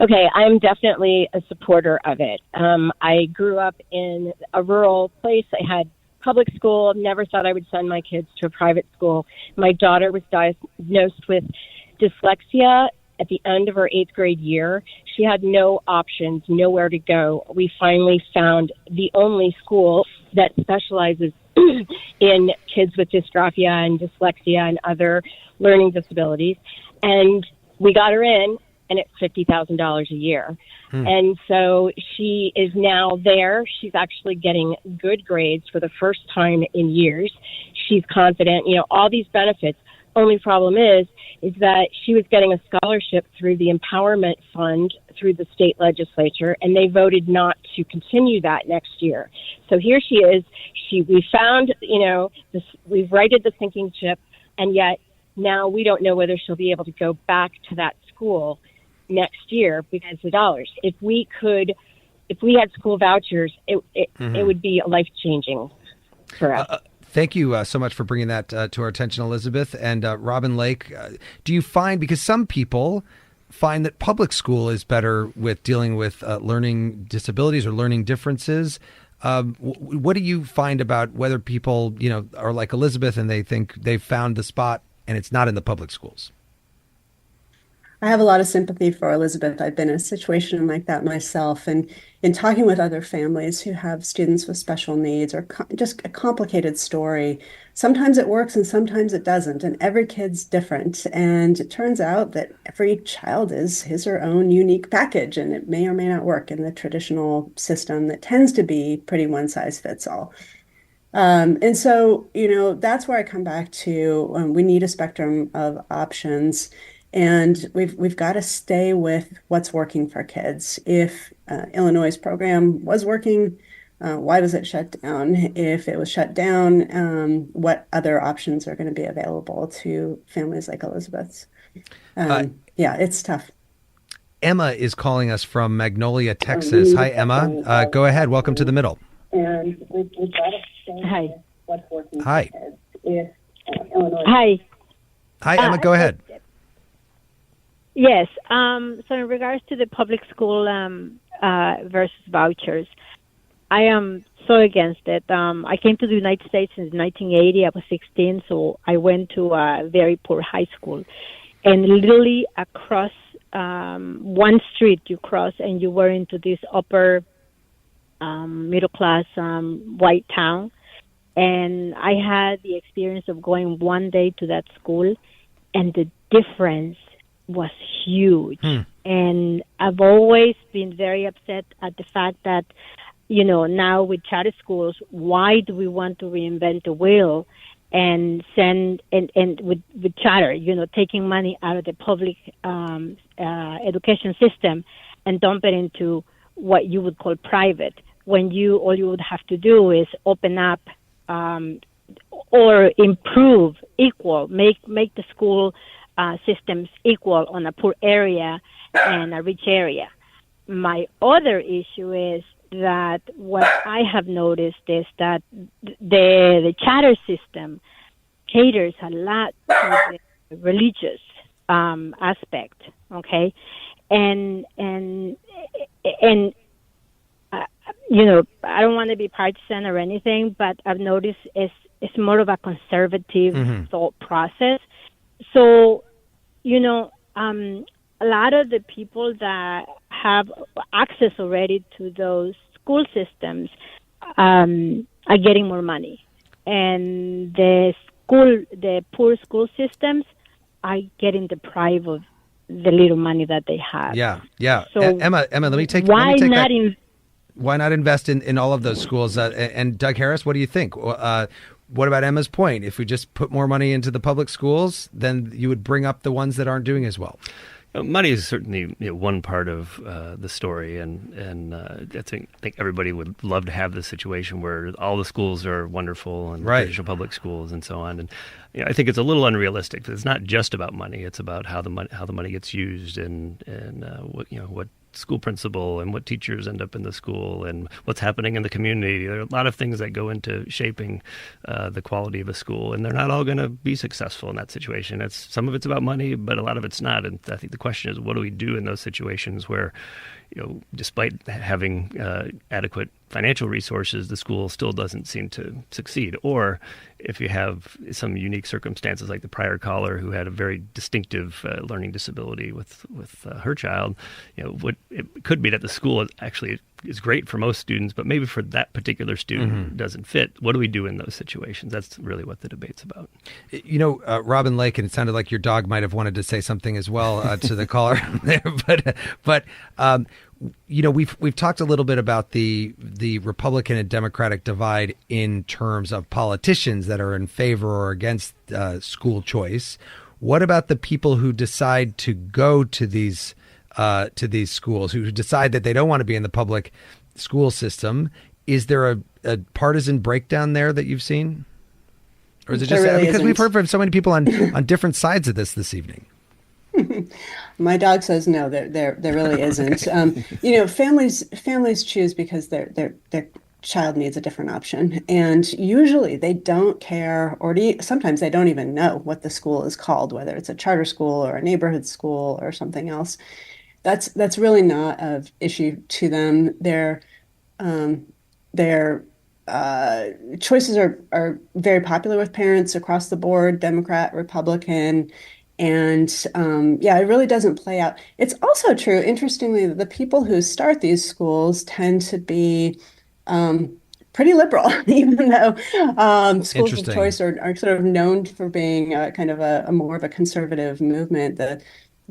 [SPEAKER 17] Okay, I'm definitely a supporter of it. I grew up in a rural place. I had public school, never thought I would send my kids to a private school. My daughter was diagnosed with dyslexia at the end of her 8th grade year. She had no options, nowhere to go. We finally found the only school that specializes in kids with dysgraphia and dyslexia and other learning disabilities. And we got her in, and it's $50,000 a year. And so she is now there. She's actually getting good grades for the first time in years. She's confident, all these benefits. Only problem is that she was getting a scholarship through the Empowerment Fund through the state legislature, and they voted not to continue that next year. So here she is. We found, we've righted the sinking ship, and yet now we don't know whether she'll be able to go back to that school next year because of dollars. If we had school vouchers, it would be life-changing for us.
[SPEAKER 10] Thank you so much for bringing that to our attention, Elizabeth. And Robin Lake, do you find, because some people find that public school is better with dealing with learning disabilities or learning differences, what do you find about whether people, are like Elizabeth and they think they've found the spot and it's not in the public schools?
[SPEAKER 13] I have a lot of sympathy for Elizabeth. I've been in a situation like that myself. And in talking with other families who have students with special needs or just a complicated story, sometimes it works and sometimes it doesn't. And every kid's different. And it turns out that every child is his or her own unique package, and it may or may not work in the traditional system that tends to be pretty one size fits all. And so, that's where I come back to we need a spectrum of options. And we've got to stay with what's working for kids. If Illinois' program was working, why was it shut down? If it was shut down, what other options are going to be available to families like Elizabeth's? It's tough.
[SPEAKER 10] Emma is calling us from Magnolia, Texas. Hi, Emma. Go ahead. Welcome to The Middle.
[SPEAKER 17] And we've got to stay with what's working
[SPEAKER 10] for
[SPEAKER 17] kids. If Illinois. Hi.
[SPEAKER 10] Hi, Emma. Go ahead.
[SPEAKER 17] Yes. So in regards to the public school versus vouchers,
[SPEAKER 1] I am so against it. I came to the United States in 1980. I was 16, so I went to a very poor high school. And literally across one street you cross and you were into this upper middle class white town. And I had the experience of going one day to that school, and the difference was huge. And I've always been very upset at the fact that, you know, now with charter schools, why do we want to reinvent the wheel and send and with charter, you know, taking money out of the public education system and dump it into what you would call private, when all you would have to do is open up or improve, make the school systems equal on a poor area and a rich area. My other issue is that what I have noticed is that the charter system caters a lot to the religious aspect, okay, and you know, I don't want to be partisan or anything, but I've noticed it's more of a conservative thought process. So, you know, a lot of the people that have access already to those school systems are getting more money, and the poor school systems are getting deprived of the little money that they have.
[SPEAKER 10] Yeah.
[SPEAKER 1] So
[SPEAKER 10] Emma, let me take
[SPEAKER 1] why
[SPEAKER 10] that.
[SPEAKER 1] not
[SPEAKER 10] Why not invest in all of those schools? And Doug Harris, what do you think? What about Emma's point? If we just put more money into the public schools, then you would bring up the ones that aren't doing as well.
[SPEAKER 12] Money is certainly one part of the story, and I think everybody would love to have this situation where all the schools are wonderful and traditional public schools and so on. And I think it's a little unrealistic. It's not just about money; it's about how the money gets used and what school principal and what teachers end up in the school and what's happening in the community. There are a lot of things that go into shaping the quality of a school, and they're not all going to be successful in that situation. Some of it's about money, but a lot of it's not. And I think the question is, what do we do in those situations where, despite having adequate financial resources, the school still doesn't seem to succeed? Or if you have some unique circumstances like the prior caller who had a very distinctive learning disability with her child, what it could be that the school actually is great for most students, but maybe for that particular student doesn't fit. What do we do in those situations? That's really what the debate's about.
[SPEAKER 10] Robin Lake, and it sounded like your dog might have wanted to say something as well to the caller there, but we've talked a little bit about the Republican and Democratic divide in terms of politicians that are in favor or against school choice. What about the people who decide to go to these schools, who decide that they don't want to be in the public school system? Is there a partisan breakdown there that you've seen? Or is it just
[SPEAKER 13] really
[SPEAKER 10] because
[SPEAKER 13] isn't.
[SPEAKER 10] we've heard from so many people on different sides of this evening?
[SPEAKER 13] My dog says no. There really isn't. Families choose because their child needs a different option, and usually they don't care, or sometimes they don't even know what the school is called, whether it's a charter school or a neighborhood school or something else. That's really not of issue to them. Their choices are very popular with parents across the board, Democrat, Republican. And it really doesn't play out. It's also true, interestingly, that the people who start these schools tend to be pretty liberal, even though schools of choice are sort of known for being kind of a more of a conservative movement. The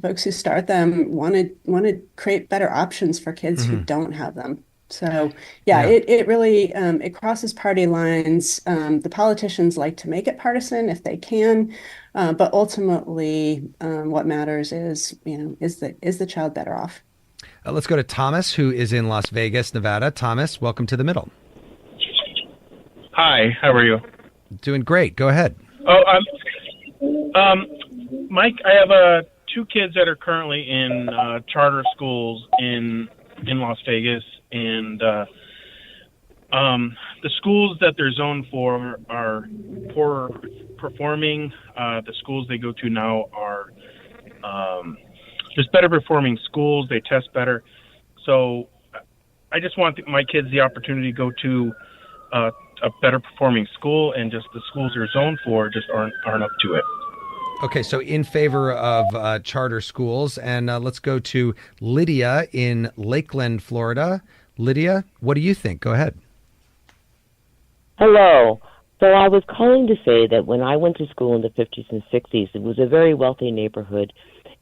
[SPEAKER 13] folks who start them want to create better options for kids who don't have them. So, it really it crosses party lines. The politicians like to make it partisan if they can, but ultimately, what matters is the child better off?
[SPEAKER 10] Let's go to Thomas, who is in Las Vegas, Nevada. Thomas, welcome to The Middle.
[SPEAKER 2] Hi, how are you?
[SPEAKER 10] Doing great. Go ahead.
[SPEAKER 2] Mike, I have 2 kids that are currently in charter schools in Las Vegas, and the schools that they're zoned for are poor performing. The schools they go to now are just better performing schools. They test better. So I just want my kids the opportunity to go to a better performing school, and just the schools they're zoned for just aren't up to it.
[SPEAKER 10] Okay, so in favor of charter schools, and let's go to Lydia in Lakeland, Florida. Lydia, what do you think? Go ahead.
[SPEAKER 3] Hello. So I was calling to say that when I went to school in the 50s and 60s, it was a very wealthy neighborhood,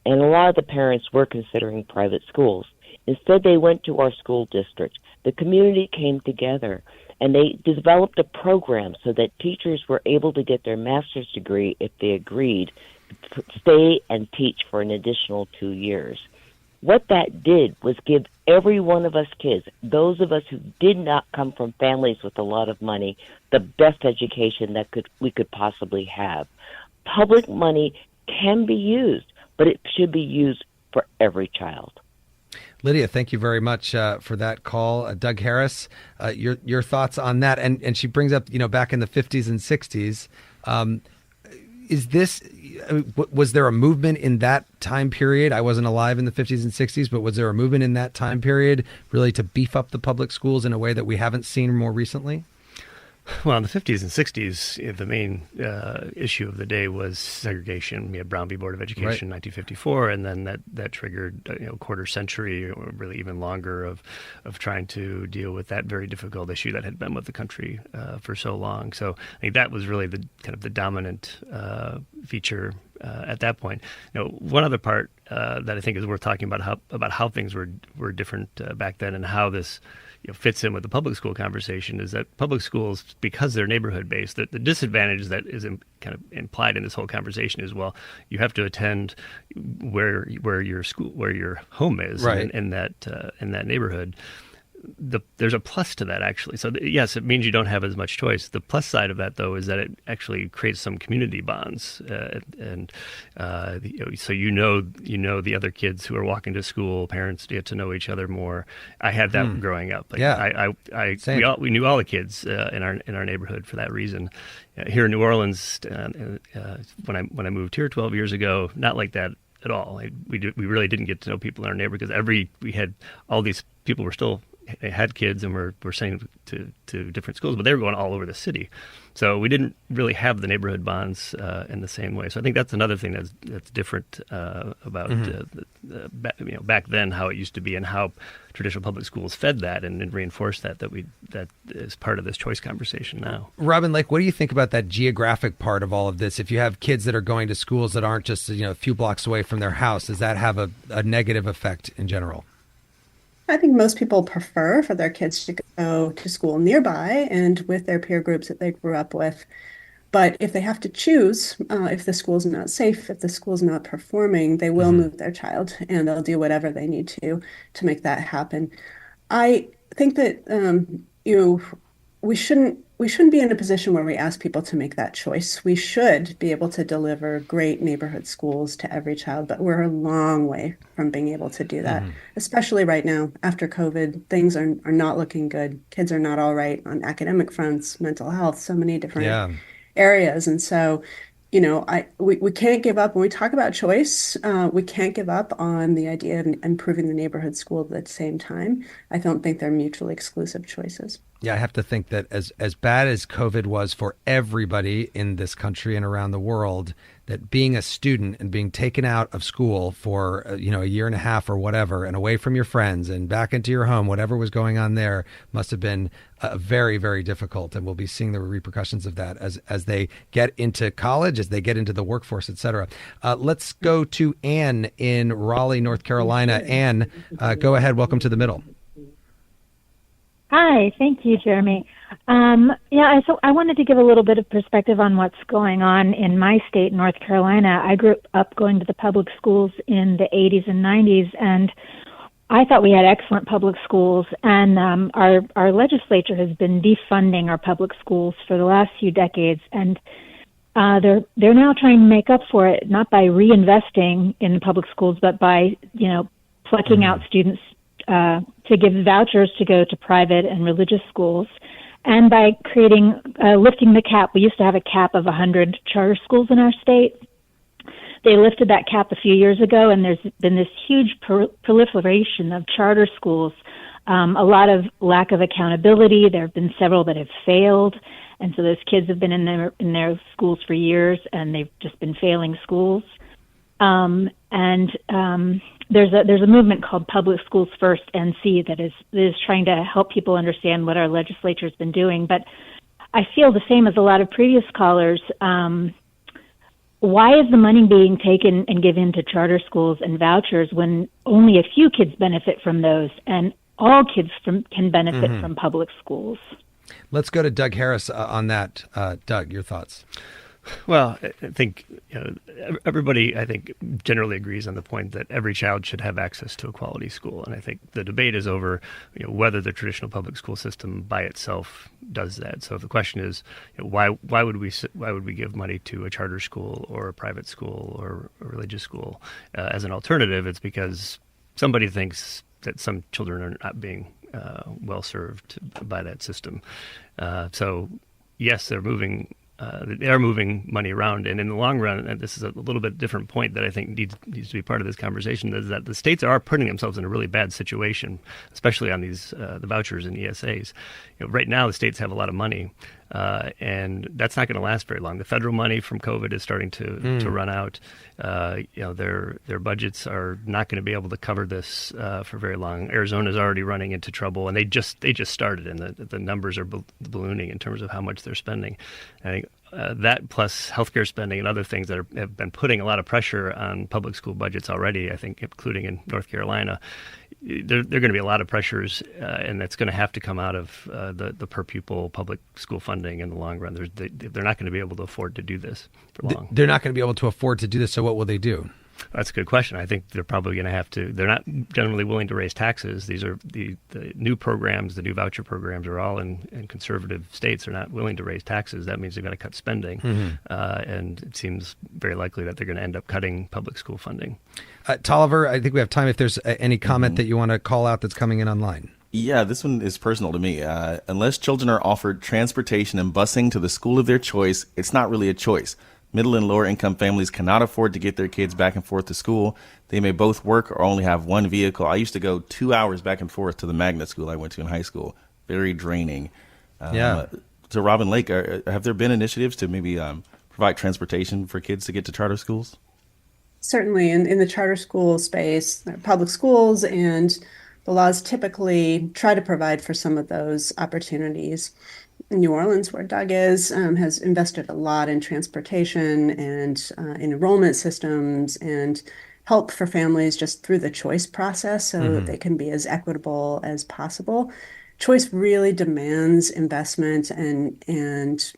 [SPEAKER 3] and a lot of the parents were considering private schools. Instead, they went to our school district. The community came together, and they developed a program so that teachers were able to get their master's degree if they agreed to stay and teach for an additional 2 years. What that did was give every one of us kids, those of us who did not come from families with a lot of money, the best education that we could possibly have. Public money can be used, but it should be used for every child.
[SPEAKER 10] Lydia, thank you very much for that call. Doug Harris, your thoughts on that? And she brings up, back in the 50s and 60s, was there a movement in that time period? I wasn't alive in the 50s and 60s, but was there a movement in that time period really to beef up the public schools in a way that we haven't seen more recently?
[SPEAKER 12] Well, in the 50s and 60s, the main issue of the day was segregation. We had Brown v. Board of Education in 1954, and then that triggered a quarter century, or really even longer, of trying to deal with that very difficult issue that had been with the country for so long. So I think that was really the kind of the dominant feature at that point. One other part that I think is worth talking about how things were different back then, and how this fits in with the public school conversation, is that public schools, because they're neighborhood based, the disadvantage that is kind of implied in this whole conversation is, well, you have to attend where your home is, in that neighborhood. There's a plus to that, actually. So yes, it means you don't have as much choice. The plus side of that, though, is that it actually creates some community bonds, so the other kids who are walking to school, parents get to know each other more. I had that growing up. We knew all the kids in our neighborhood for that reason. Here in New Orleans, when I moved here 12 years ago, not like that at all. We really didn't get to know people in our neighborhood, because we had all these people were still had kids and were sending to different schools, but they were going all over the city. So we didn't really have the neighborhood bonds in the same way. So I think that's another thing that's different about back then, how it used to be, and how traditional public schools fed that and reinforced that is part of this choice conversation now.
[SPEAKER 10] Robin Lake, what do you think about that geographic part of all of this? If you have kids that are going to schools that aren't just a few blocks away from their house, does that have a negative effect in general?
[SPEAKER 13] I think most people prefer for their kids to go to school nearby and with their peer groups that they grew up with. But if they have to choose, if the school's not safe, if the school's not performing, they will move their child, and they'll do whatever they need to make that happen. I think that we shouldn't be in a position where we ask people to make that choice. We should be able to deliver great neighborhood schools to every child, but we're a long way from being able to do that, especially right now after COVID. Things are not looking good. Kids are not all right on academic fronts, mental health, so many different areas. And so, we can't give up. When we talk about choice, we can't give up on the idea of improving the neighborhood school at the same time. I don't think they're mutually exclusive choices.
[SPEAKER 10] Yeah, I have to think that as bad as COVID was for everybody in this country and around the world, that being a student and being taken out of school for a year and a half or whatever, and away from your friends and back into your home, whatever was going on there, must have been very, very difficult. And we'll be seeing the repercussions of that as they get into college, as they get into the workforce, et cetera. Let's go to Ann in Raleigh, North Carolina. Ann, go ahead. Welcome to The Middle.
[SPEAKER 4] Hi, thank you, Jeremy. So I wanted to give a little bit of perspective on what's going on in my state, North Carolina. I grew up going to the public schools in the 80s and 90s, and I thought we had excellent public schools, and our legislature has been defunding our public schools for the last few decades, and they're now trying to make up for it, not by reinvesting in the public schools, but by plucking out students to give vouchers to go to private and religious schools, and by lifting the cap. We used to have a cap of 100 charter schools in our state. They lifted that cap a few years ago, and there's been this huge proliferation of charter schools a lot of lack of accountability. There have been several that have failed, and so those kids have been in their schools for years, and they've just been failing schools. There's a movement called Public Schools First NC that is trying to help people understand what our legislature has been doing. But I feel the same as a lot of previous callers. Why is the money being taken and given to charter schools and vouchers when only a few kids benefit from those and all kids can benefit from public schools?
[SPEAKER 10] Let's go to Doug Harris on that. Doug, your thoughts?
[SPEAKER 12] Well, I think everybody, generally agrees on the point that every child should have access to a quality school, and I think the debate is over whether the traditional public school system by itself does that. So the question is, why would we give money to a charter school or a private school or a religious school as an alternative? It's because somebody thinks that some children are not being well served by that system. So yes, they are moving money around, and in the long run, and this is a little bit different point that I think needs to be part of this conversation, is that the states are putting themselves in a really bad situation, especially on these the vouchers and ESAs. Right now, the states have a lot of money, and that's not going to last very long. The federal money from COVID is starting to run out. Their budgets are not going to be able to cover this for very long. Arizona's already running into trouble, and they just started, and the numbers are ballooning in terms of how much they're spending. I think that plus healthcare spending and other things that have been putting a lot of pressure on public school budgets already, I think, including in North Carolina. There are going to be a lot of pressures, and that's going to have to come out of the per pupil public school funding in the long run. They're not going to be able to afford to do this for long.
[SPEAKER 10] They're not going to be able to afford to do this, so what will they do?
[SPEAKER 12] That's a good question. I think they're probably going to have to. They're not generally willing to raise taxes. These are the new programs, the new voucher programs are all in conservative states. They're not willing to raise taxes. That means they've got to cut spending. And it seems very likely that they're going to end up cutting public school funding.
[SPEAKER 10] Tolliver, I think we have time if there's any comment that you want to call out that's coming in online.
[SPEAKER 5] Yeah, this one is personal to me. Unless children are offered transportation and busing to the school of their choice, it's not really a choice. Middle and lower income families cannot afford to get their kids back and forth to school. They may both work or only have one vehicle. I used to go 2 hours back and forth to the magnet school I went to in high school. Very draining. So Robin Lake, have there been initiatives to maybe provide transportation for kids to get to charter schools?
[SPEAKER 13] Certainly in the charter school space, public schools and the laws typically try to provide for some of those opportunities. New Orleans, where Doug is, has invested a lot in transportation and in enrollment systems and help for families just through the choice process so that they can be as equitable as possible. Choice really demands investment and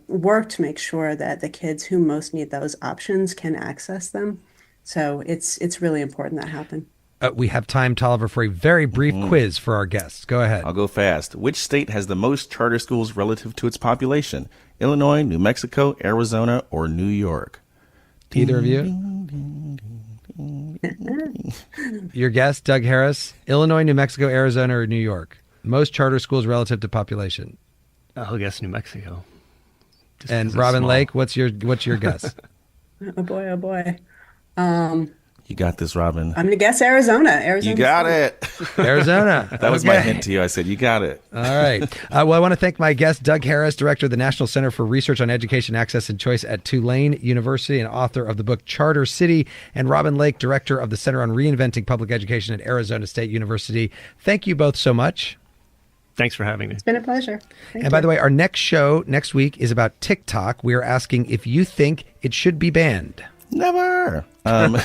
[SPEAKER 13] work to make sure that the kids who most need those options can access them. So it's really important that happen.
[SPEAKER 10] We have time, Tolliver, for a very brief quiz for our guests. Go ahead.
[SPEAKER 5] I'll go fast. Which state has the most charter schools relative to its population? Illinois, New Mexico, Arizona, or New York?
[SPEAKER 10] Either of you? Your guess, Doug Harris, Illinois, New Mexico, Arizona, or New York? Most charter schools relative to population.
[SPEAKER 12] I'll guess New Mexico.
[SPEAKER 10] And Robin Lake, what's your guess?
[SPEAKER 13] Oh boy.
[SPEAKER 5] You got this, Robin.
[SPEAKER 13] I'm going to guess Arizona.
[SPEAKER 5] You got it.
[SPEAKER 10] Arizona.
[SPEAKER 5] That was my hint to you. I said, you got it.
[SPEAKER 10] All right. Well, I want to thank my guest, Doug Harris, Director of the National Center for Research on Education, Access, and Choice at Tulane University and author of the book Charter City, and Robin Lake, Director of the Center on Reinventing Public Education at Arizona State University. Thank you both so much.
[SPEAKER 12] Thanks for having me.
[SPEAKER 13] It's been a pleasure.
[SPEAKER 10] And by the way, our next show next week is about TikTok. We are asking if you think it should be banned.
[SPEAKER 5] Never.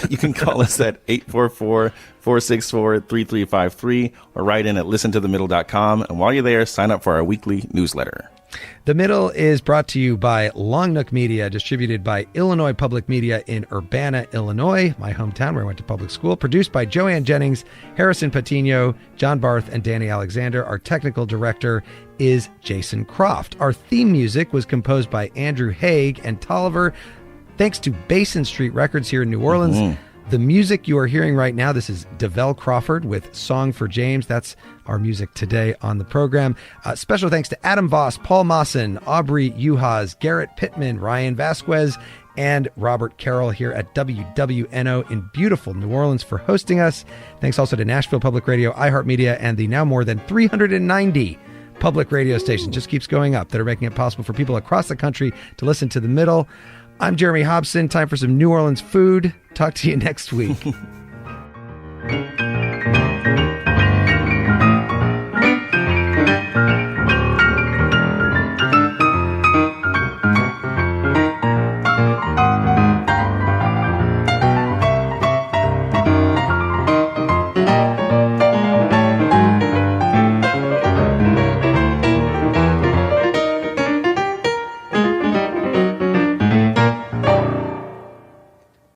[SPEAKER 5] You can call us at 844-464-3353 or write in at listentothemiddle.com. And while you're there, sign up for our weekly newsletter.
[SPEAKER 10] The Middle is brought to you by Long Nook Media, distributed by Illinois Public Media in Urbana, Illinois, my hometown where I went to public school. Produced by Joanne Jennings, Harrison Patino, John Barth, and Danny Alexander. Our technical director is Jason Croft. Our theme music was composed by Andrew Haig and Tolliver. Thanks to Basin Street Records here in New Orleans. The music you are hearing right now, this is DeVell Crawford with Song for James. That's our music today on the program. Special thanks to Adam Voss, Paul Mawson, Aubrey Uhas, Garrett Pittman, Ryan Vasquez, and Robert Carroll here at WWNO in beautiful New Orleans for hosting us. Thanks also to Nashville Public Radio, iHeartMedia, and the now more than 390 public radio stations, just keeps going up, that are making it possible for people across the country to listen to The Middle. I'm Jeremy Hobson. Time for some New Orleans food. Talk to you next week.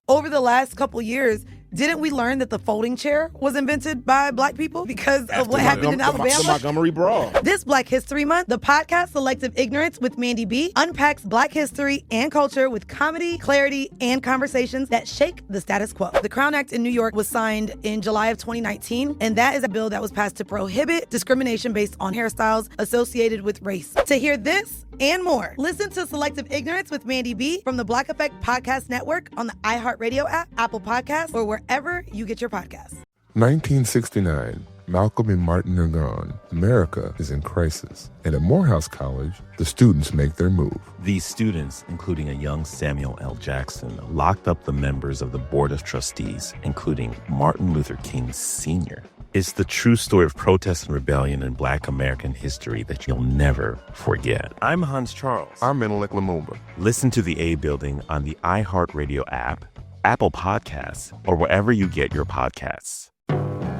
[SPEAKER 6] Over the last couple years, didn't we learn that the folding chair was invented by Black people because of what happened in Alabama?
[SPEAKER 7] The Montgomery Brawl.
[SPEAKER 6] This Black History Month, the podcast Selective Ignorance with Mandy B unpacks Black history and culture with comedy, clarity, and conversations that shake the status quo. The Crown Act in New York was signed in July of 2019, and that is a bill that was passed to prohibit discrimination based on hairstyles associated with race. To hear this and more, listen to Selective Ignorance with Mandy B from the Black Effect Podcast Network on the iHeartRadio app, Apple Podcasts, or wherever you get your podcasts.
[SPEAKER 19] 1969. Malcolm and Martin are gone. America is in crisis. And at Morehouse College, the students make their move.
[SPEAKER 18] These students, including a young Samuel L. Jackson, locked up the members of the Board of Trustees, including Martin Luther King Sr. It's the true story of protest and rebellion in Black American history that you'll never forget. I'm Hans Charles.
[SPEAKER 19] I'm Menelik Lumumba.
[SPEAKER 18] Listen to The A Building on the iHeartRadio app, Apple Podcasts, or wherever you get your podcasts.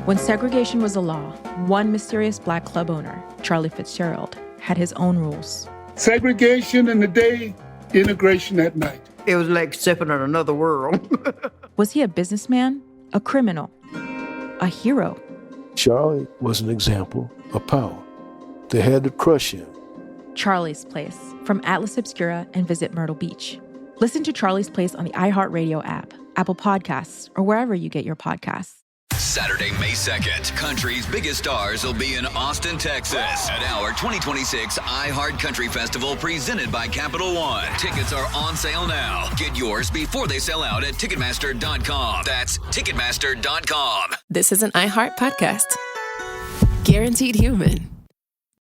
[SPEAKER 8] When segregation was a law, one mysterious Black club owner, Charlie Fitzgerald, had his own rules.
[SPEAKER 9] Segregation in the day, integration at night.
[SPEAKER 26] It was like stepping on another world.
[SPEAKER 8] Was he a businessman, a criminal, a hero?
[SPEAKER 29] Charlie was an example of power. They had to crush him.
[SPEAKER 8] Charlie's Place, from Atlas Obscura and Visit Myrtle Beach. Listen to Charlie's Place on the iHeartRadio app, Apple Podcasts, or wherever you get your podcasts.
[SPEAKER 11] Saturday, May 2nd, country's biggest stars will be in Austin, Texas at our 2026 iHeart Country Festival presented by Capital One. Tickets are on sale now. Get yours before they sell out at Ticketmaster.com. That's Ticketmaster.com.
[SPEAKER 20] This is an iHeart podcast. Guaranteed Human.